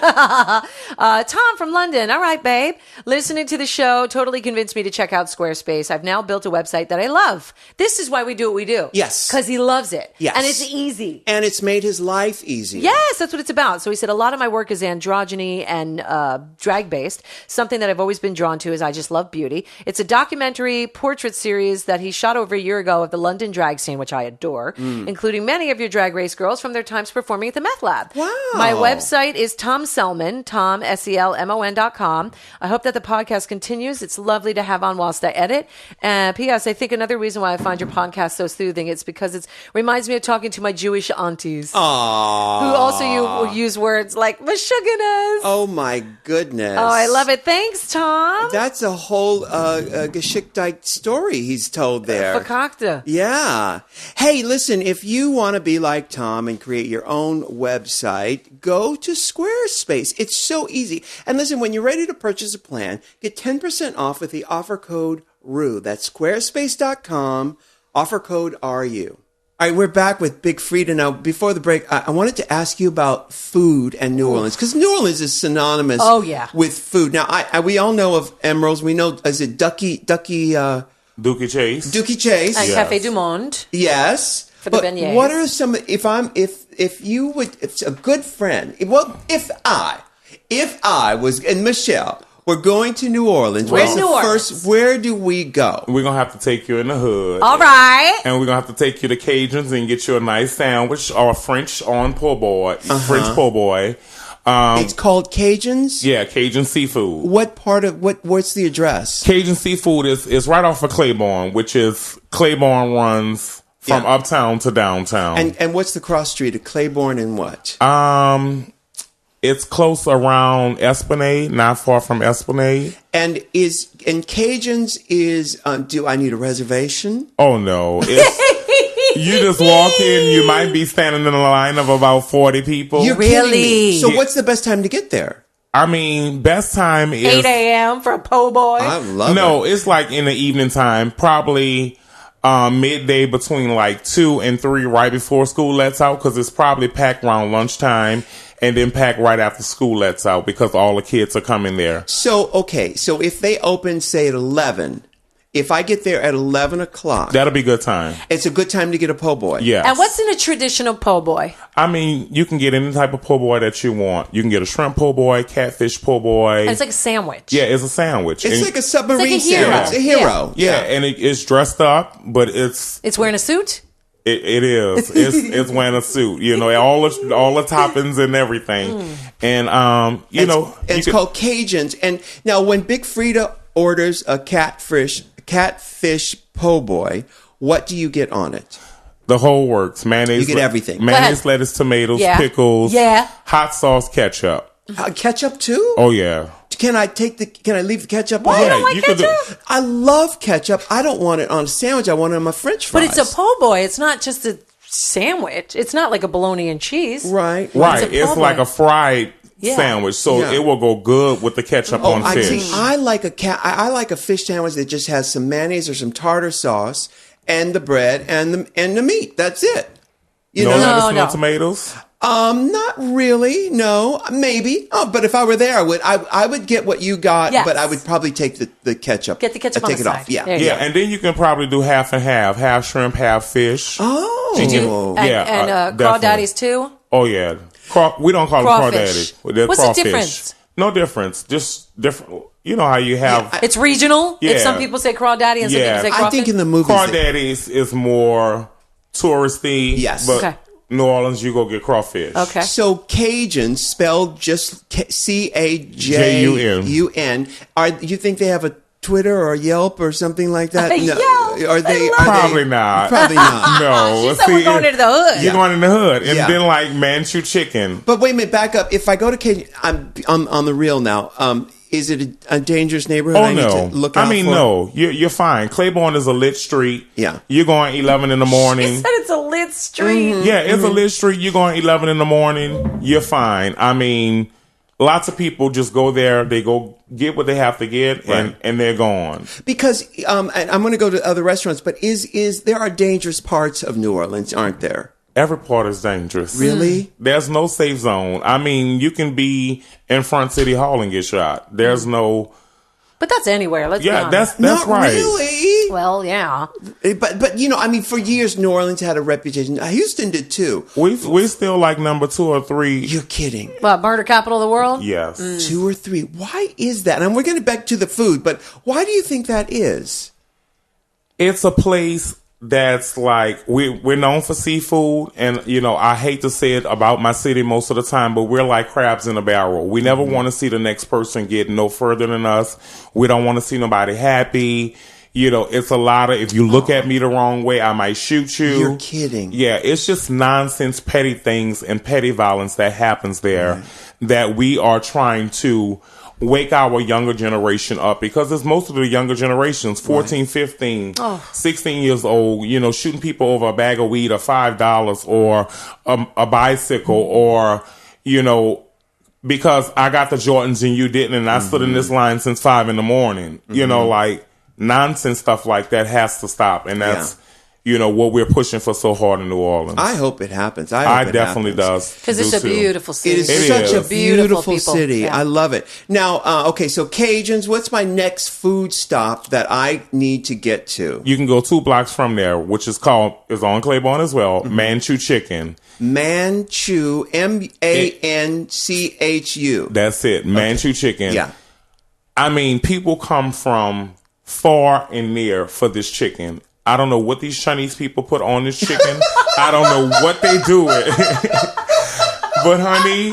Tom from London. All right, babe. Listening to the show totally convinced me to check out Squarespace. I've now built a website that I love. This is why we do what we do. Yes. Because he loves it. Yes. And it's easy. And it's made his life easier. Yes, that's what it's about. So he said, a lot of my work is androgyny and drag-based. Something that I've always been drawn to is I just love beauty. It's a documentary portrait series that he shot over a year ago of the London drag scene, which I adore, including many of your drag race girls from their times performing at the Meth Lab. Wow. My website is Tom Selman, SELMON.com. I hope that the podcast continues. It's lovely to have on whilst I edit. P.S. I think another reason why I find your podcast so soothing is because it reminds me of talking to my Jewish aunties. Aww. Who also use words like "meshuggah." Oh my goodness. Oh, I love it. Thanks, Tom. That's a whole Geschickte story he's told there. Fakakta. Yeah. Hey, listen, if you want to be like Tom and create your own website, go to Squarespace. It's so easy. And listen, when you're ready to purchase a plan, get 10% off with the offer code RU. That's squarespace.com, offer code RU. All right, we're back with Big Freedia. Now, before the break, I wanted to ask you about food and New Orleans, because New Orleans is synonymous with food. Now, we all know of Emerald's. We know, is it Dookie Chase. Dookie Chase. And Café du Monde. Yes. For the beignets. What are some, if a good friend, if I was, and Michelle, we're going to New Orleans. Where do we go? We're going to have to take you in the hood. All right. And we're going to have to take you to Cajun's and get you a nice sandwich or a French on po' boy. French po' boy. It's called Cajun's? Yeah, Cajun Seafood. What's the address? Cajun Seafood is right off of Claiborne, which is Claiborne runs from uptown to downtown. And what's the cross street of Claiborne and what? It's close around Esplanade, not far from Esplanade. And Cajun's is, do I need a reservation? Oh, no. You just walk in, you might be standing in a line of about 40 people. You're really? kidding me. So what's the best time to get there? I mean, best time is 8 a.m. for a po' boy. I love it. No, it's like in the evening time, probably midday between like 2 and 3 right before school lets out, because it's probably packed around lunchtime. And then pack right after school lets out because all the kids are coming there. So if they open, say, at 11, if I get there at 11 o'clock... That'll be a good time. It's a good time to get a po' boy. Yeah. And what's in a traditional po' boy? I mean, you can get any type of po' boy that you want. You can get a shrimp po' boy, catfish po' boy. And it's like a sandwich. Yeah, it's a sandwich. It's like a submarine it's like a hero. sandwich. It's a hero. Yeah, and it's dressed up, but it's... It's wearing a suit? It is. It's wearing a suit. You know, all the toppings and everything. And it's called Cajuns. And now, when Big Freedia orders a catfish po' boy, what do you get on it? The whole works. Mayonnaise. You get everything. Mayonnaise, lettuce, tomatoes, pickles. Yeah. Hot sauce, ketchup. Ketchup too? Oh yeah. Can I leave the ketchup on? You don't like ketchup? I love ketchup. I don't want it on a sandwich. I want it on my French fries. But it's a po' boy. It's not just a sandwich. It's not like a bologna and cheese. Right. It's like a fried sandwich, so it will go good with the ketchup on fish. I like a fish sandwich that just has some mayonnaise or some tartar sauce and the bread and the meat. That's it. No tomatoes. Not really. No, maybe. Oh, but if I were there, I would get what you got. Yes. But I would probably take the ketchup. Get the ketchup on take the it side. off. Yeah. And then you can probably do half and half shrimp, half fish. Oh, And crawdaddies too. Oh yeah, we don't call them crawdaddies. What's the difference? No difference, just different. You know how you have it's regional. Yeah. Some people say crawdaddy and some people say crawfish. I think in the movies crawdaddies is more touristy. Yes. But Okay. New Orleans, you go get crawfish. Okay. So Cajun, spelled just Cajun. You think they have a Twitter or Yelp or something like that? Yelp. Are they? Probably not. Probably not. No. She said we're going into the hood. You're going in the hood. And Yeah. then like Manchu chicken. But wait a minute, back up. If I go to Cajun, I'm on the real now. Is it a dangerous neighborhood? Oh, I need no. to look out for? No. You're fine. Claiborne is a lit street. Yeah. You're going 11 in the She morning. said it's a lit street. Yeah, it's a lit street. You're going 11 in the morning. You're fine. I mean, lots of people just go there. They go get what they have to get, and they're gone. Because and I'm going to go to other restaurants, but is there are dangerous parts of New Orleans, aren't there? Every part is dangerous. Really? There's no safe zone. I mean, you can be in front City Hall and get shot. There's no. But that's anywhere. Let's be honest. That's Not right. really. Well, yeah. But I mean, for years New Orleans had a reputation. Houston did too. We still like number 2 or 3. You're kidding. What, murder capital of the world? Yes. 2 or 3. Why is that? And we're going to back to the food, but why do you think that is? It's a place that's like we're known for seafood, and I hate to say it about my city most of the time, but we're like crabs in a barrel. We never want to see the next person get no further than us. We don't want to see nobody happy. It's a lot of, if you look at me the wrong way, I might shoot you. You're kidding. Yeah, it's just nonsense, petty things and petty violence that happens there that we are trying to wake our younger generation up, because it's most of the younger generations, 14, 15, 16 years old, shooting people over a bag of weed or $5 or a bicycle or, because I got the Jordans and you didn't, and I stood in this line since 5 a.m. Like nonsense stuff like that has to stop. And that's, what we're pushing for so hard in New Orleans. I hope it happens. I definitely does. Because it's a beautiful city. It is such a beautiful people. city. Yeah. I love it. Now, okay, so Cajuns, what's my next food stop that I need to get to? You can go 2 blocks from there, which is on Claiborne as well, Manchu Chicken. Manchu, Manchu. That's it, Manchu Chicken. Yeah. I mean, people come from far and near for this chicken. I don't know what these Chinese people put on this chicken. I don't know what they do it. But honey,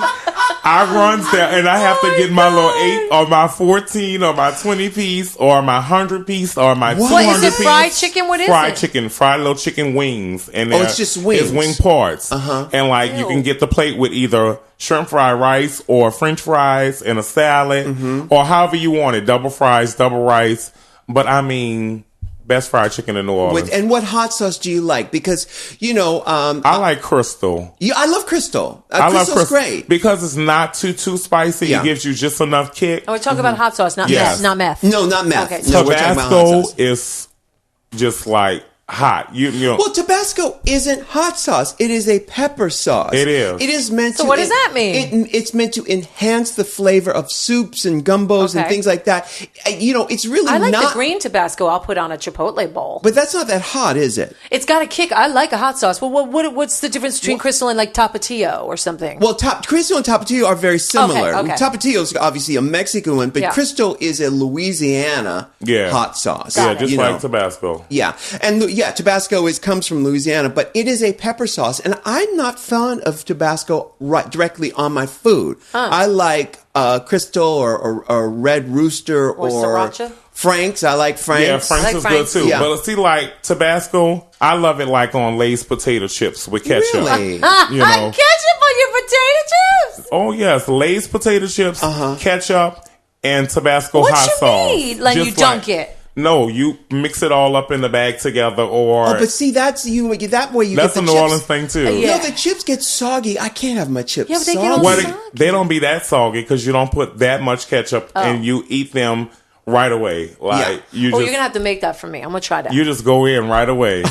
I runs there and I have to get my little 8 or my 14 or my 20 piece or my 100 piece or my 200 What is it? piece. Fried chicken? What is fried it? chicken, fried little chicken wings. And it's just wings. It's wing parts. And like you can get the plate with either shrimp fried rice or French fries and a salad or however you want it. Double fries, double rice. But I mean, best fried chicken in New Orleans. And what hot sauce do you like? Because, I like Crystal. I love Crystal. I love Crystal's Crystal great. because it's not too spicy. Yeah. It gives you just enough kick. Oh, we're talking about hot sauce, not Yes. meth. Not meth. No, not meth. Okay. No, we're talking about hot Tabasco sauce. is just like hot. You know. Well, Tabasco isn't hot sauce. It is a pepper sauce. It is. It is meant to. So what does that mean? It's meant to enhance the flavor of soups and gumbos and Okay. things like that. It's really I like not. the green Tabasco I'll put on a Chipotle bowl. But that's not that hot, is it? It's got a kick. I like a hot sauce. Well, what's the difference between Crystal and like Tapatio or something? Well, Crystal and Tapatio are very similar. Okay. Tapatio is obviously a Mexican one, but Yeah. Crystal is a Louisiana hot sauce. Yeah, it. just You like know. Tabasco. Yeah, and Tabasco comes from Louisiana, but it is a pepper sauce, and I'm not fond of Tabasco directly on my food. I like Crystal or Red Rooster Or Sriracha? Frank's. I like Frank's. Yeah, Frank's like is Frank's. good too. Yeah. But see, like Tabasco, I love it like on Lay's potato chips with ketchup. Really? You know. Ketchup on your potato chips. Oh yes, Lay's potato chips, ketchup, and Tabasco What hot you sauce. mean? Like you dunk it? No, you mix it all up in the bag together, or Oh, but see, that's that way you that's get a the New chips. Orleans thing too. Yeah. No, the chips get soggy. I can't have my chips Yeah, but they get soggy. all Well, soggy. they don't be that soggy because you don't put that much ketchup and you eat them right away. Like you Oh, just you're gonna have to make that for me. I'm gonna try that. you just go in right away.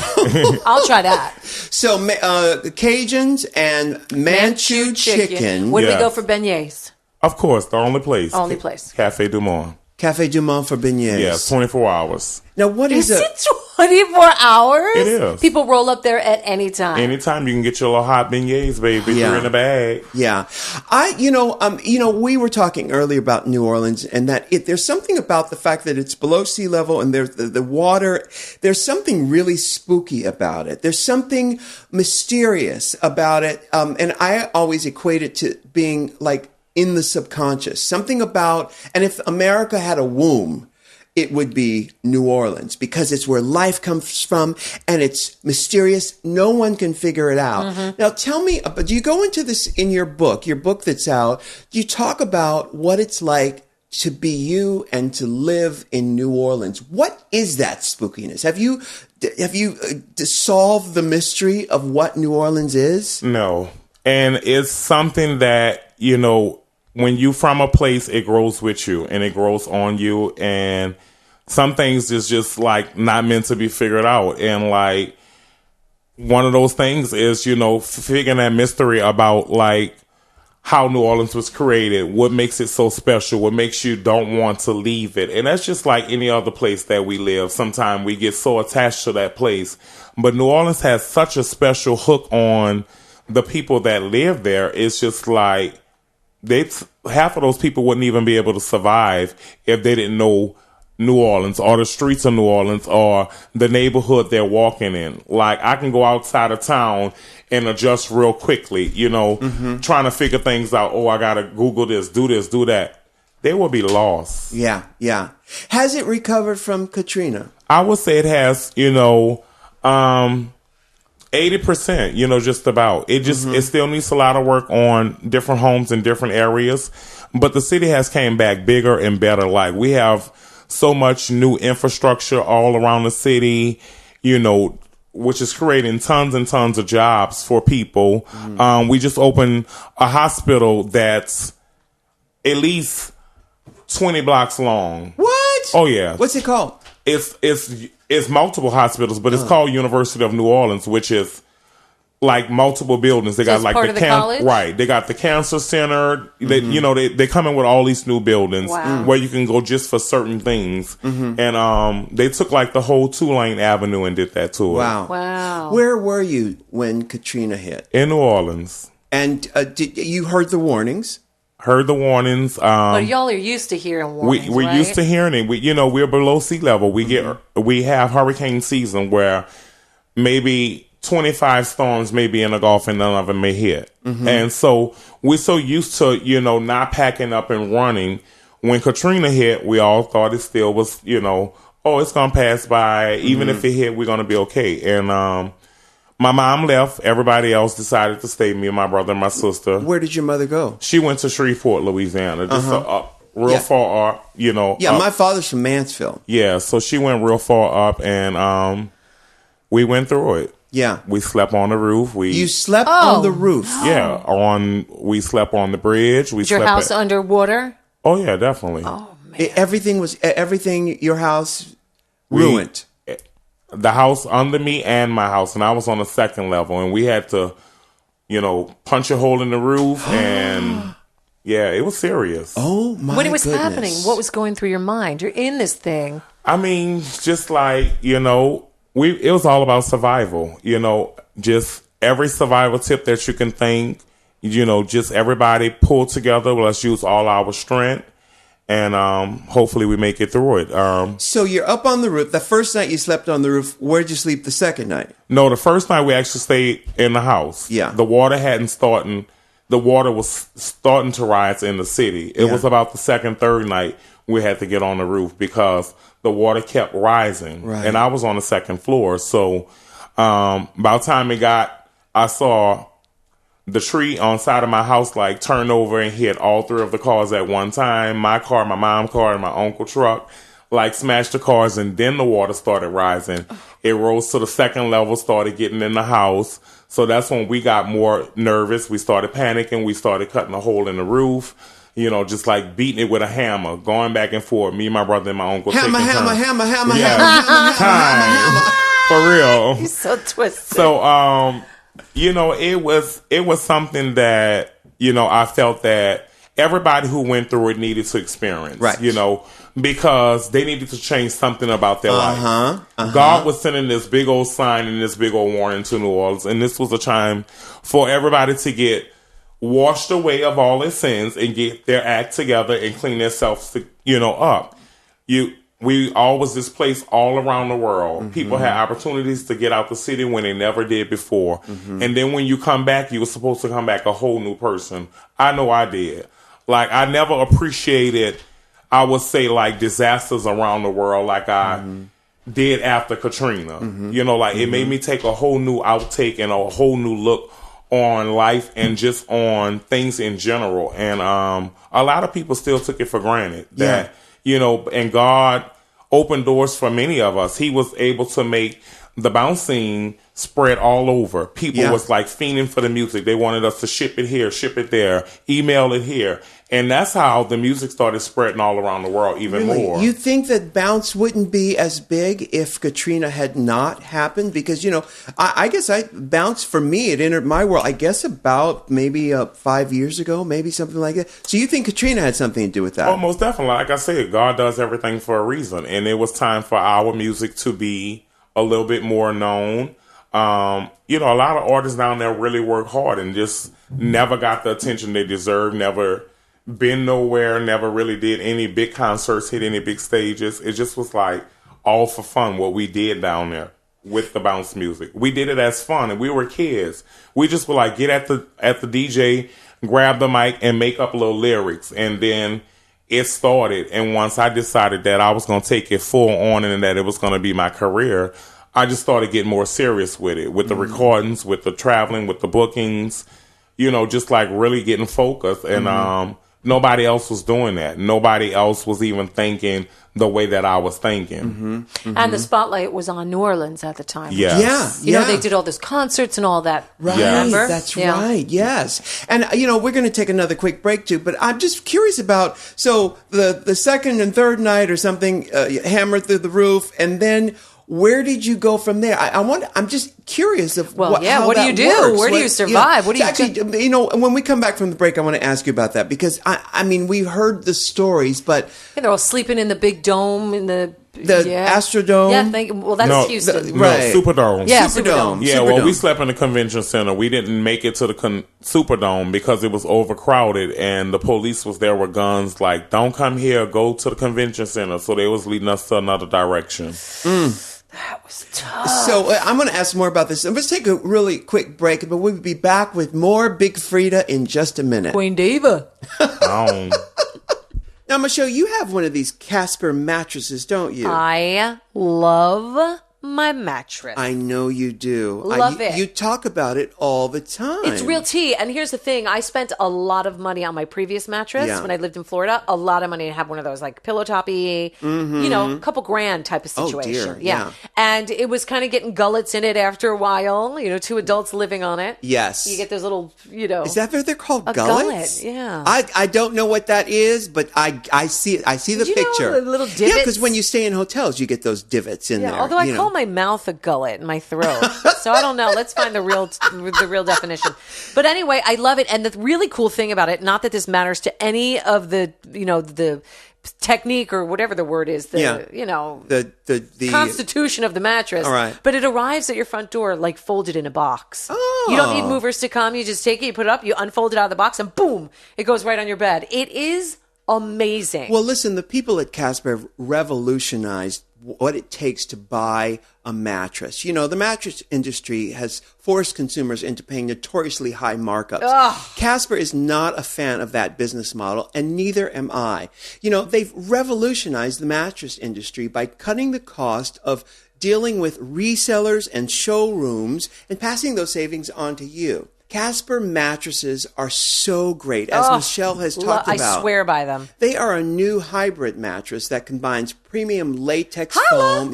I'll try that. So Cajuns and Manchu chicken. Where do we Yeah. go for beignets? Of course, the only place. Only place. Cafe Du Monde. Cafe Du Monde for beignets. Yeah, 24 hours. Now, what is Is a... it 24 hours? It is. People roll up there at any time. Anytime you can get your little hot beignets, baby. Yeah. They're in a bag. Yeah. We were talking earlier about New Orleans and that there's something about the fact that it's below sea level and there's the water. There's something really spooky about it. There's something mysterious about it. And I always equate it to being like in the subconscious. Something about, and if America had a womb, it would be New Orleans because it's where life comes from and it's mysterious. No one can figure it out. Mm-hmm. Now tell me, do you go into this in your book that's out? Do you talk about what it's like to be you and to live in New Orleans? What is that spookiness? Have you solved the mystery of what New Orleans is? No. And it's something that, when you from a place, it grows with you and it grows on you. And some things is just like not meant to be figured out. And like one of those things is, figuring that mystery about like how New Orleans was created, what makes it so special, what makes you don't want to leave it. And that's just like any other place that we live. Sometimes we get so attached to that place. But New Orleans has such a special hook on the people that live there. It's just like, half of those people wouldn't even be able to survive if they didn't know New Orleans or the streets of New Orleans or the neighborhood they're walking in. Like I can go outside of town and adjust real quickly, trying to figure things out. Oh, I got to Google this, do that. They will be lost. Yeah, yeah. Has it recovered from Katrina? I would say it has, 80%, just about. It just it still needs a lot of work on different homes in different areas, but the city has came back bigger and better. Like we have so much new infrastructure all around the city, which is creating tons and tons of jobs for people. We just opened a hospital that's at least 20 blocks long. What? Oh yeah. What's it called? It's multiple hospitals, but it's called University of New Orleans, which is like multiple buildings. They got like part of the college? Right. They got the cancer center. They come in with all these new buildings where you can go just for certain things. And they took like the whole Tulane Avenue and did that to it. Wow. Where were you when Katrina hit? In New Orleans. And you heard the warnings? Heard the warnings. But y'all are used to hearing warnings, We're used to hearing it. We're below sea level. We have hurricane season where maybe 25 storms may be in the Gulf and none of them may hit. And so we're so used to, not packing up and running. When Katrina hit, we all thought it still was, it's going to pass by. Even if it hit, we're going to be okay. And my mom left. Everybody else decided to stay. Me and my brother and my sister. Where did your mother go? She went to Shreveport, Louisiana. Just real far up, Yeah, my father's from Mansfield. Yeah, so she went real far up, and we went through it. Yeah. We slept on the roof. You slept on the roof? Yeah, we slept on the bridge. Was your house underwater? Oh, yeah, definitely. Oh, man. Everything, your house ruined. The house under me and my house, and I was on the second level, and we had to, punch a hole in the roof, and yeah, it was serious. Oh my! When it was goodness. happening, what was going through your mind? You're in this thing. I mean, just like it was all about survival. Just every survival tip that you can think. Just everybody pull together. Let's use all our strength. And hopefully we make it through it. So you're up on the roof. The first night you slept on the roof. Where'd you sleep the second night? No, the first night we actually stayed in the house. Yeah. The water hadn't started. The water was starting to rise in the city. It was about the second, third night we had to get on the roof because the water kept rising. Right. And I was on the second floor. So by the time I saw the tree on side of my house like turned over and hit all three of the cars at one time. My car, my mom's car, and my uncle's truck like smashed the cars, and then the water started rising. It rose to the second level, started getting in the house. So that's when we got more nervous. We started panicking. We started cutting a hole in the roof. Just like beating it with a hammer, going back and forth. Me, my brother, and my uncle. Hammer. For real. You're so twisted. So, it was something that, I felt that everybody who went through it needed to experience. Right. because they needed to change something about their life. God was sending this big old sign and this big old warning to New Orleans, and this was a time for everybody to get washed away of all their sins and get their act together and clean themselves, up. We all was this place all around the world. People had opportunities to get out the city when they never did before. And then when you come back, you were supposed to come back a whole new person. I know I did. Like, I never appreciated, I would say, like, disasters around the world like I did after Katrina. It made me take a whole new outtake and a whole new look on life and just on things in general. And a lot of people still took it for granted that, and God opened doors for many of us. He was able to make the bounce scene spread all over. People was like fiending for the music. They wanted us to ship it here, ship it there, email it here. And that's how the music started spreading all around the world even more. You think that bounce wouldn't be as big if Katrina had not happened? Because, I guess bounce, for me, it entered my world, I guess about maybe 5 years ago, maybe something like that. So you think Katrina had something to do with that? Oh, most definitely. Like I said, God does everything for a reason. And it was time for our music to be a little bit more known. A lot of artists down there really worked hard and just never got the attention they deserved, never been nowhere, never really did any big concerts, hit any big stages. It just was like all for fun what we did down there with the bounce music. We did it as fun, and we were kids. We just were like, get at the DJ, grab the mic, and make up little lyrics. And then it started. And once I decided that I was going to take it full on and that it was going to be my career, I just started getting more serious with it, with the recordings, with the traveling, with the bookings, just like really getting focused. And nobody else was doing that. Nobody else was even thinking the way that I was thinking. And the spotlight was on New Orleans at the time. Yes. You know, they did all those concerts and all that. Right. Remember? That's right. Yes. And, we're going to take another quick break too, but I'm just curious about, so the second and third night or something, hammered through the roof, and then where did you go from there? I'm just curious of how what do you do? works. Where do you survive? What do you actually? When we come back from the break, I want to ask you about that because I mean, we've heard the stories, but they're all sleeping in the big dome in the Astrodome. Yeah, that's Houston. Right. Superdome. Yeah, Superdome. Yeah, well, we slept in the convention center. We didn't make it to the Superdome because it was overcrowded, and the police was there with guns like, don't come here, go to the convention center. So they was leading us to another direction. That was tough. So I'm going to ask more about this. Let's take a really quick break, but we'll be back with more Big Freedia in just a minute. Queen Diva. Now, Michelle, you have one of these Casper mattresses, don't you? I love my mattress. I know you do. Love it. You talk about it all the time. It's real tea. And here's the thing. I spent a lot of money on my previous mattress when I lived in Florida. A lot of money to have one of those, like pillow toppy, a couple grand type of situation. Oh, dear. Yeah. And it was kind of getting gullets in it after a while, two adults living on it. Yes. You get those little, Is that what they're called? A gullets? gullet, yeah. I don't know what that is, but I see it. I see the picture. The little divots? Yeah, because when you stay in hotels, you get those divots in there. Although I call my mouth a gullet and my throat. So I don't know. Let's find the real definition. But anyway, I love it. And the really cool thing about it, not that this matters to any of the, the technique or whatever the word is, the constitution of the mattress. All right. But it arrives at your front door like folded in a box. Oh. You don't need movers to come. You just take it, you put it up, you unfold it out of the box, and boom, it goes right on your bed. It is amazing. Well, listen, the people at Casper have revolutionized what it takes to buy a mattress. The mattress industry has forced consumers into paying notoriously high markups. Ugh. Casper is not a fan of that business model, and neither am I. They've revolutionized the mattress industry by cutting the cost of dealing with resellers and showrooms and passing those savings on to you. Casper mattresses are so great, as Michelle has talked about. I swear by them. They are a new hybrid mattress that combines premium latex foam,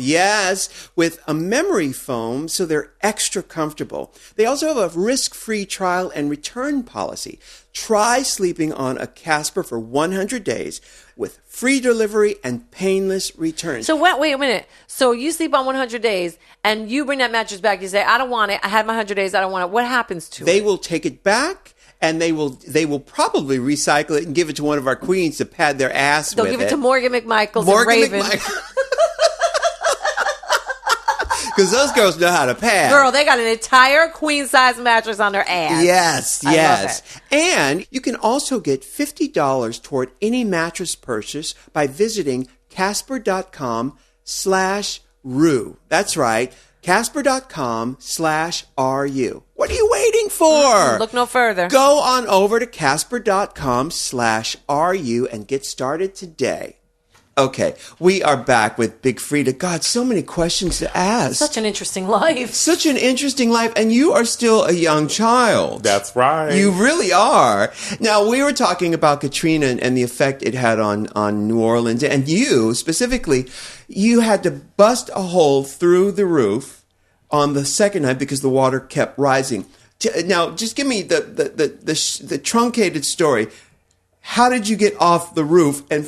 with a memory foam, so they're extra comfortable. They also have a risk-free trial and return policy. Try sleeping on a Casper for 100 days with free delivery and painless returns. So wait a minute. So you sleep on 100 days and you bring that mattress back. You say, I don't want it. I had my 100 days. I don't want it. What happens to it? They will take it back and they will probably recycle it and give it to one of our queens to pad their ass They'll with give it to Morgan McMichaels and Raven. Because those girls know how to pad. Girl, they got an entire queen-size mattress on their ass. Yes, I yes. love And you can also get $50 toward any mattress purchase by visiting Casper.com/Rue. That's right. Casper.com/RU. What are you waiting for? Look no further. Go on over to Casper.com/RU and get started today. Okay, we are back with Big Freedia. God, so many questions to ask. Such an interesting life. Such an interesting life, and you are still a young child. That's right. You really are. Now, we were talking about Katrina and the effect it had on New Orleans, and you, specifically, you had to bust a hole through the roof on the second night because the water kept rising. Now, just give me the truncated story. How did you get off the roof, and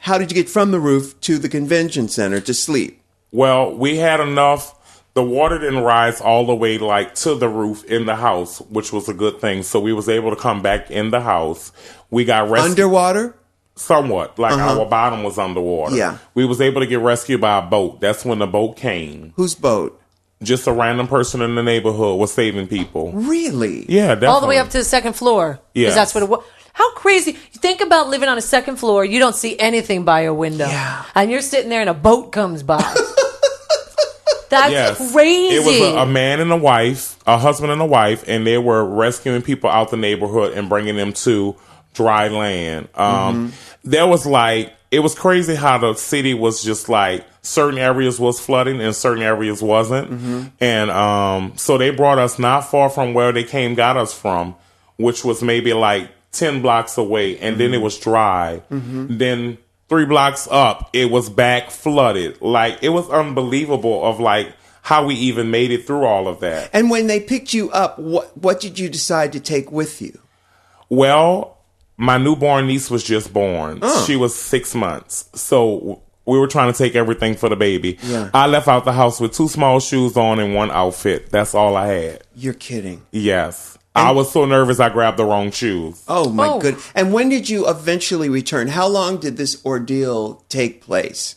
how did you get from the roof to the convention center to sleep? Well, we had enough. The water didn't rise all the way like to the roof in the house, which was a good thing. So we was able to come back in the house. We got rescued. Underwater? Somewhat. Like our bottom was underwater. Yeah. We was able to get rescued by a boat. That's when the boat came. Whose boat? Just a random person in the neighborhood was saving people. Really? Yeah, definitely. All the way up to the second floor. Yeah. Because that's what it was. How crazy. You think about living on a second floor, you don't see anything by your window. Yeah. And you're sitting there and a boat comes by. That's crazy. It was a man and a wife, a husband and a wife, and they were rescuing people out the neighborhood and bringing them to dry land. There was it was crazy how the city was just like, certain areas was flooding and certain areas wasn't. And so they brought us not far from where they got us from, which was maybe like 10 blocks away, and then it was dry. Then 3 blocks up, it was back flooded. Like, it was unbelievable of like how we even made it through all of that. And when they picked you up, what did you decide to take with you? Well, my newborn niece was just born. She was 6 months. So we were trying to take everything for the baby. Yeah. I left out the house with 2 small shoes on and 1 outfit. That's all I had. You're kidding. Yes. I was so nervous I grabbed the wrong shoes. Oh, my goodness. And when did you eventually return? How long did this ordeal take place?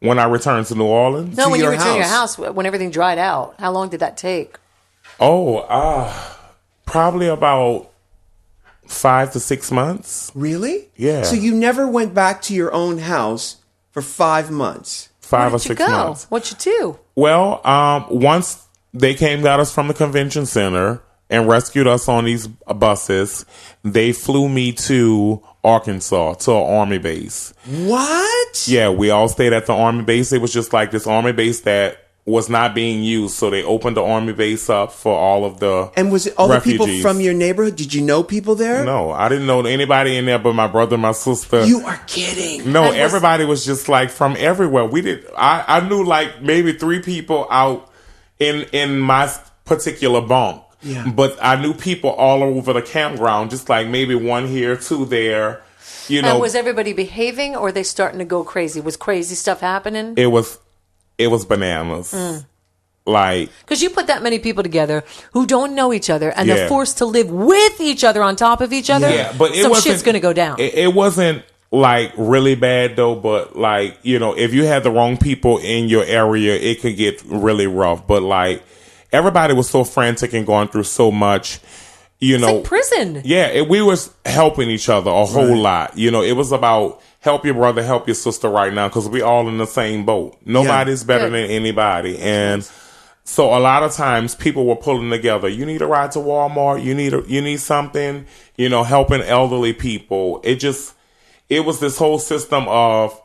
When I returned to New Orleans? No, when you your returned to your house. house, when everything dried out. How long did that take? Probably about 5 to 6 months. Really? Yeah. So you never went back to your own house for 5 months? 5 or Where'd you 6 go? months. What'd you do? Well, once they got us from the convention center and rescued us on these buses, they flew me to Arkansas, to an Army base. What? Yeah, we all stayed at the Army base. It was just like this Army base that was not being used, so they opened the Army base up for all of the And was it all refugees. the people from your neighborhood? Did you know people there? No, I didn't know anybody in there but my brother and my sister. You are kidding. No, everybody was just like from everywhere. I knew like maybe 3 people out in my particular bunk. Yeah. But I knew people all over the campground, just like maybe 1 here, 2 there. You know, And was everybody behaving, or were they starting to go crazy? Was crazy stuff happening? it was bananas. Like, Because you put that many people together who don't know each other, and Yeah. they're forced to live with each other on top of each other. yeah, but it some wasn't, shit's going to go down. It wasn't like really bad though, but like, you know, if you had the wrong people in your area, it could get really rough. But like, everybody was so frantic and going through so much, you know. It's like prison. Yeah, we was helping each other a whole lot. You know, it was about help your brother, help your sister right now, because we all in the same boat. Nobody's better Good. than anybody. And so a lot of times people were pulling together. You need a ride to Walmart. You need something, you know, helping elderly people. It was this whole system of,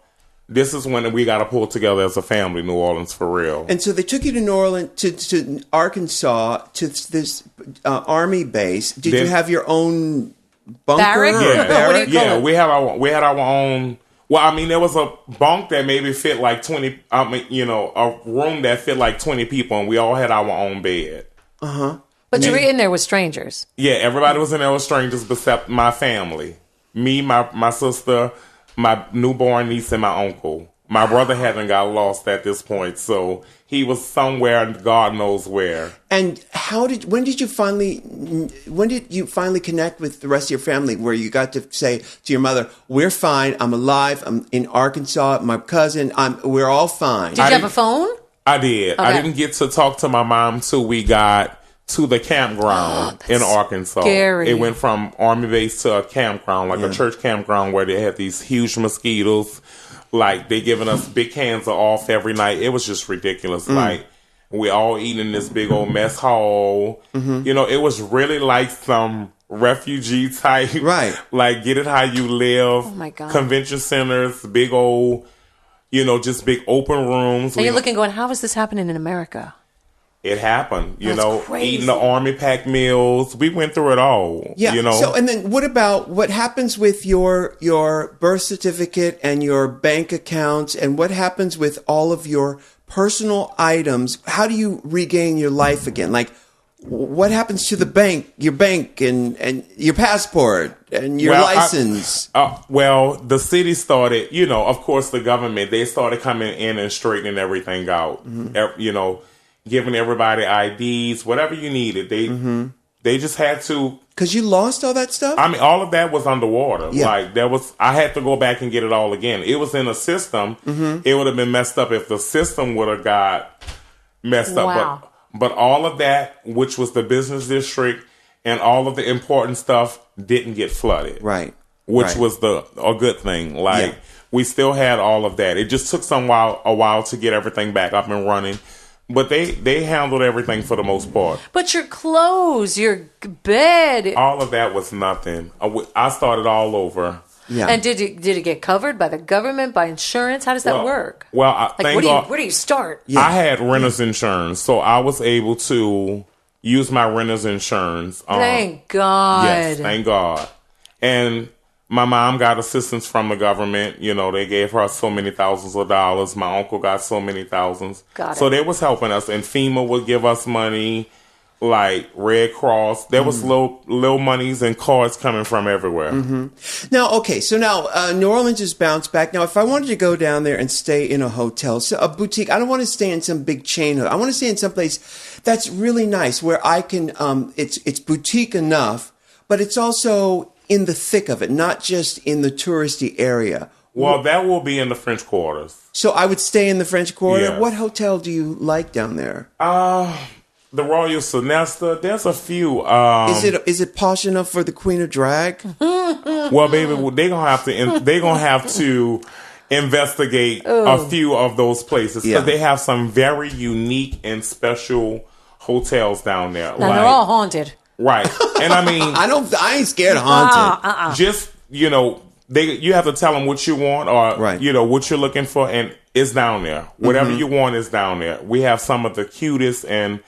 this is when we got to pull together as a family, New Orleans, for real. And so they took you to New Orleans, to Arkansas, to this Army base. Did you have your own bunker? Barrack? or Yeah. barrack? What do you call it? We had our own. Well, I mean, there was a bunk that maybe fit like 20. I mean, you know, a room that fit like 20 people, and we all had our own bed. But you were in there with strangers. Yeah, everybody was in there with strangers except my family, me, my sister, my newborn niece, and my uncle. My brother hadn't got lost at this point, so he was somewhere, God knows where. And when did you finally connect with the rest of your family, where you got to say to your mother, "We're fine. I'm alive. I'm in Arkansas. My cousin. We're all fine." Did you have a phone? I did. Okay. I didn't get to talk to my mom till we got to the campground in Arkansas. Scary. It went from Army base to a campground, like a church campground, where they had these huge mosquitoes. Like, they giving us big cans of off every night. It was just ridiculous. Like, we all eating in this big old mess hall. You know, it was really like some refugee type. Right. Like, get it how you live. Oh, my God. Convention centers, big old, you know, just big open rooms. And you're looking going, how is this happening in America? It happened, you That's know, crazy. eating the Army pack meals. We went through it all. Yeah. You know. So, and then what happens with your birth certificate and your bank accounts, and what happens with all of your personal items? How do you regain your life again? Like, what happens to your bank and your passport and your license? Well, the city started, you know, of course, the government, they started coming in and straightening everything out. You know, giving everybody IDs, whatever you needed. They just had to. Because you lost all that stuff? I mean, all of that was underwater. Yeah. Like, I had to go back and get it all again. It was in a system. It would have been messed up if the system would have got messed up. Wow. But all of that, which was the business district and all of the important stuff, didn't get flooded. Right. Which was a good thing. Like, we still had all of that. It just took a while to get everything back up and running. But they handled everything for the most part. But your clothes, your bed. All of that was nothing. I started all over. Yeah. And did it get covered by the government, by insurance? How does that work? Well, Like, where do you start? Yeah. I had renter's insurance, so I was able to use my renter's insurance. Thank God. Yes, thank God. And my mom got assistance from the government. You know, they gave her so many thousands of dollars. My uncle got so many thousands. So they was helping us. And FEMA would give us money, like Red Cross. There was little monies and cards coming from everywhere. Now, okay, so now New Orleans has bounced back. Now, if I wanted to go down there and stay in a hotel, so a boutique, I don't want to stay in some big chain. I want to stay in some place that's really nice where I can, it's boutique enough, but it's also in the thick of it, not just in the touristy area. Well, that will be in the French Quarters. So I would stay in the French Quarter. Yes. What hotel do you like down there? The Royal Sonesta. There's a few. Is it posh enough for the Queen of Drag? Well, baby, they're gonna have to investigate a few of those places because they have some very unique and special hotels down there. Now, they're all haunted. Right. And I mean, I ain't scared of haunted. just, you know, you have to tell them what you want or, you know, what you're looking for, and it's down there. Whatever you want is down there. We have some of the cutest and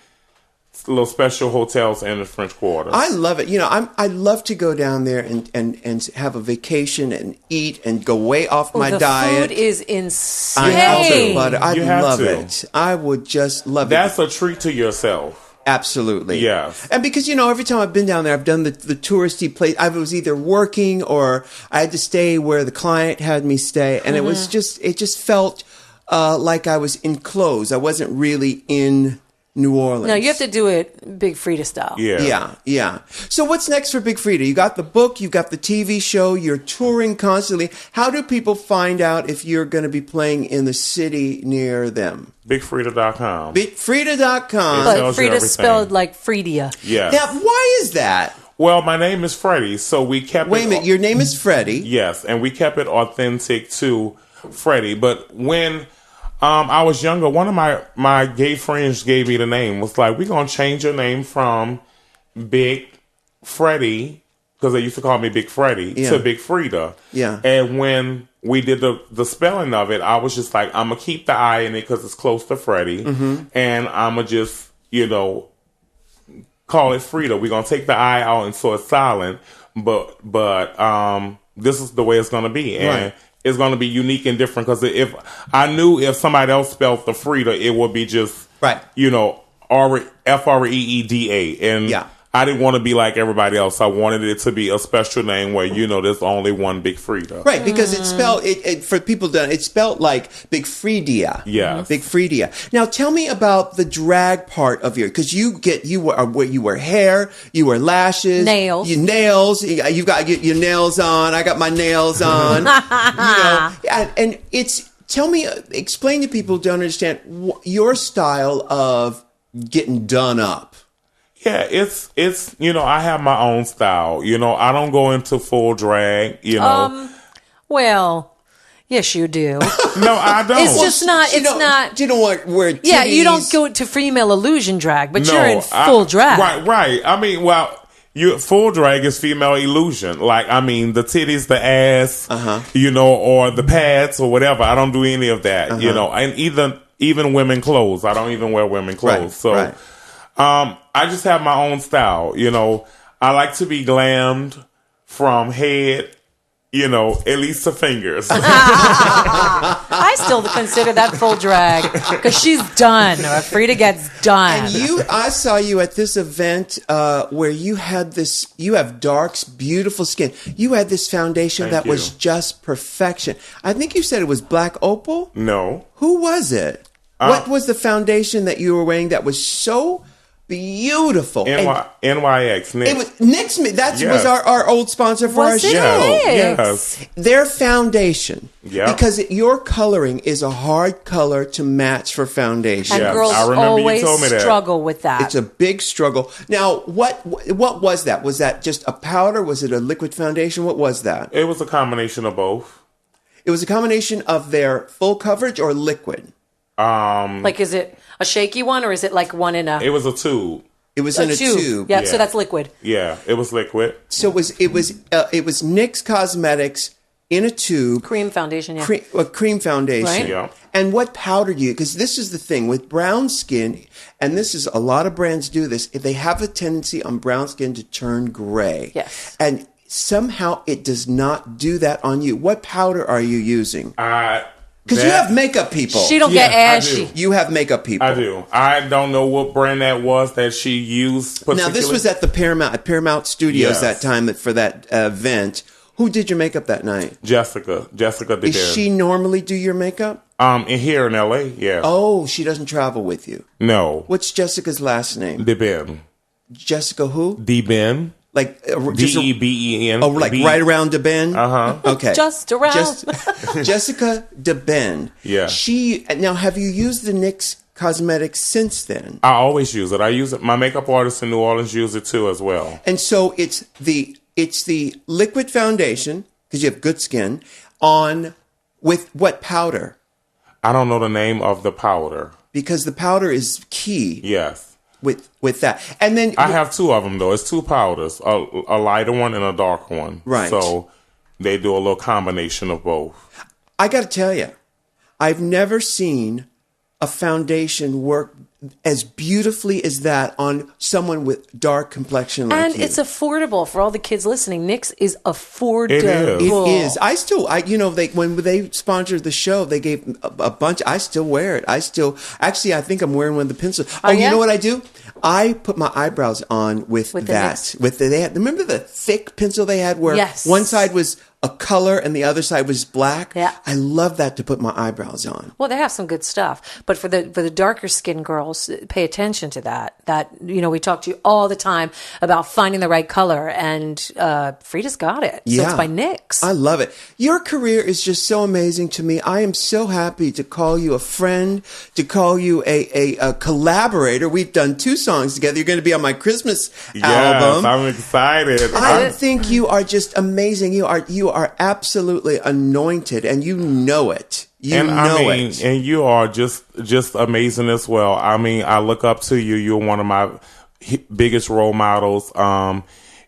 little special hotels in the French Quarter. I love it. You know, I love to go down there and have a vacation and eat and go way off my diet. The food is insane. I love it. I would just love it. That's a treat to yourself. Absolutely. Yes. And because, you know, every time I've been down there, I've done the touristy place. I was either working or I had to stay where the client had me stay. And it just felt like I was enclosed. I wasn't really in New Orleans. No, you have to do it Big Freedia style. Yeah. So what's next for Big Freedia? You got the book, you got the TV show, you're touring constantly. How do people find out if you're going to be playing in the city near them? BigFreedia.com. BigFreedia.com. But Frida spelled like Freedia. Yes. Now, why is that? Well, my name is Freddie, so we kept Wait a minute, your name is Freddie? Yes, and we kept it authentic to Freddie. But when I was younger, one of my gay friends gave me the name. Was like, we're going to change your name from Big Freddie, because they used to call me Big Freddie, to Big Freedia. Yeah. And when we did the spelling of it, I was just like, I'm going to keep the I in it because it's close to Freddie. And I'm going to just, you know, call it Freedia. We're going to take the I out and so it's silent. But this is the way it's going to be. And it's going to be unique and different because if I knew if somebody else spelled the Freedia, it would be just, you know, Freeeda. And I didn't want to be like everybody else. I wanted it to be a special name where, there's only one Big Freedia. Right, because it's spelled, for people it's spelled like Big Freedia. Yeah. Big Freedia. Now tell me about the drag part of because you wear hair, you wear lashes. Nails. You've got your nails on. I got my nails on. And explain to people who don't understand your style of getting done up. Yeah, it's I have my own style. I don't go into full drag, Well, yes, you do. No, I don't. It's just not. It's not. You don't want wear titties. Yeah, you don't go to female illusion drag, but you're in full drag. Right. I mean, full drag is female illusion. Like, I mean, the titties, the ass, or the pads or whatever. I don't do any of that, and even women clothes. I don't even wear women clothes. Right. I just have my own style. I like to be glammed from head, at least to fingers. I still consider that full drag because she's done. Frida gets done. And I saw you at this event where you have dark, beautiful skin. You had this foundation that was just perfection. I think you said it was Black Opal? No. Who was it? What was the foundation that you were wearing that was so beautiful? NYX, Nick. It was NYX. That was our old sponsor for our show. Yes. Their foundation. Yeah. Because your coloring is a hard color to match for foundation. And Yeah, girls I remember you always told me that. struggle with that. It's a big struggle. Now, what was that? Was that just a powder? Was it a liquid foundation? What was that? It was a combination of both. It was a combination of their full coverage or liquid? Like, is it a shaky one or is it like one in a? It was a tube. It was in a tube. Yeah, so that's liquid. Yeah, it was liquid. So it was NYX Cosmetics in a tube. Cream foundation, yeah. Cream foundation. Right. Yeah. And what powder do you? Because this is the thing with brown skin, and this is a lot of brands do this. If they have a tendency on brown skin to turn gray. Yes. And somehow it does not do that on you. What powder are you using? Because you have makeup people. She don't get ashy. You have makeup people. I do. I don't know what brand that was that she used. Now, this was at the Paramount Studios that time for that event. Who did your makeup that night? Jessica did. Does she normally do your makeup? Here in LA, yeah. Oh, she doesn't travel with you. No. What's Jessica's last name? DeBen. Jessica who? DeBen. Like DEBEN. Oh, like right around DeBen? Okay. Just around. Jessica DeBen. Yeah. Now, have you used the NYX Cosmetics since then? I always use it. I use it. My makeup artists in New Orleans use it too as well. And so it's the liquid foundation, because you have good skin, with what powder? I don't know the name of the powder. Because the powder is key. Yes. With that. And then I have two of them though. It's two powders, a lighter one and a darker one. Right. So they do a little combination of both. I got to tell you, I've never seen a foundation work as beautifully as that on someone with dark complexion like And you. it's affordable for all the kids listening. NYX is affordable. It is. It is. When they sponsored the show, they gave a bunch. I still wear it. I think I'm wearing one of the pencils. Oh, yeah? You know what I do? I put my eyebrows on with the that. NYX? Remember the thick pencil they had where Yes. one side was a color and the other side was black? Yeah. I love that to put my eyebrows on. Well, they have some good stuff, but for the darker skinned girls, pay attention to that. We talk to you all the time about finding the right color, and Frida's got it. So it's by NYX. I love it. Your career is just so amazing to me. I am so happy to call you a friend, to call you a collaborator. We've done 2 songs together. You're going to be on my Christmas album. Yes, I'm excited. I think you are just amazing. You are absolutely anointed, and you know it. You know it. And you are just amazing as well. I mean, I look up to you. You're one of my biggest role models.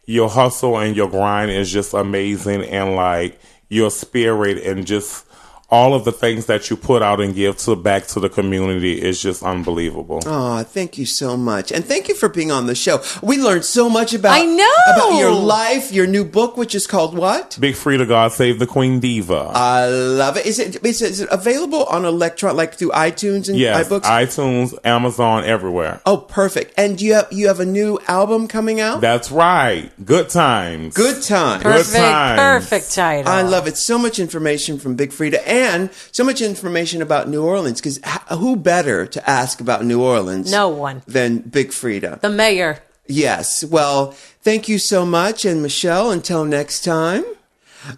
Your hustle and your grind is just amazing, and like your spirit and just all of the things that you put out and give back to the community is just unbelievable. Oh, thank you so much. And thank you for being on the show. We learned so much about, I know. about your life, your new book, which is called what? Big Freedia, God Save the Queen Diva. I love it. Is it available on like through iTunes and Yes, iBooks? iTunes, Amazon, everywhere. Oh, perfect. And you have a new album coming out? That's right. Good times. Good time. Perfect title. I love it. So much information from Big Freedia and so much information about New Orleans, because who better to ask about New Orleans? No one. Than Big Freedia. The mayor. Yes. Well, thank you so much. And Michelle, until next time.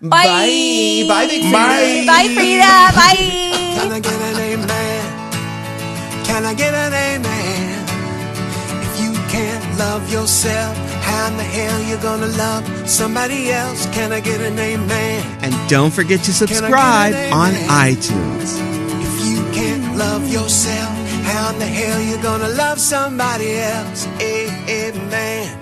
Bye. Bye, Big Freedia. Bye. Bye, Freedia. Bye. Can I get an amen? Can I get an amen? If you can't love yourself, how in the hell you gonna love somebody else? Can I get an amen? And don't forget to subscribe on iTunes. If you can't love yourself, how in the hell you gonna love somebody else? Amen.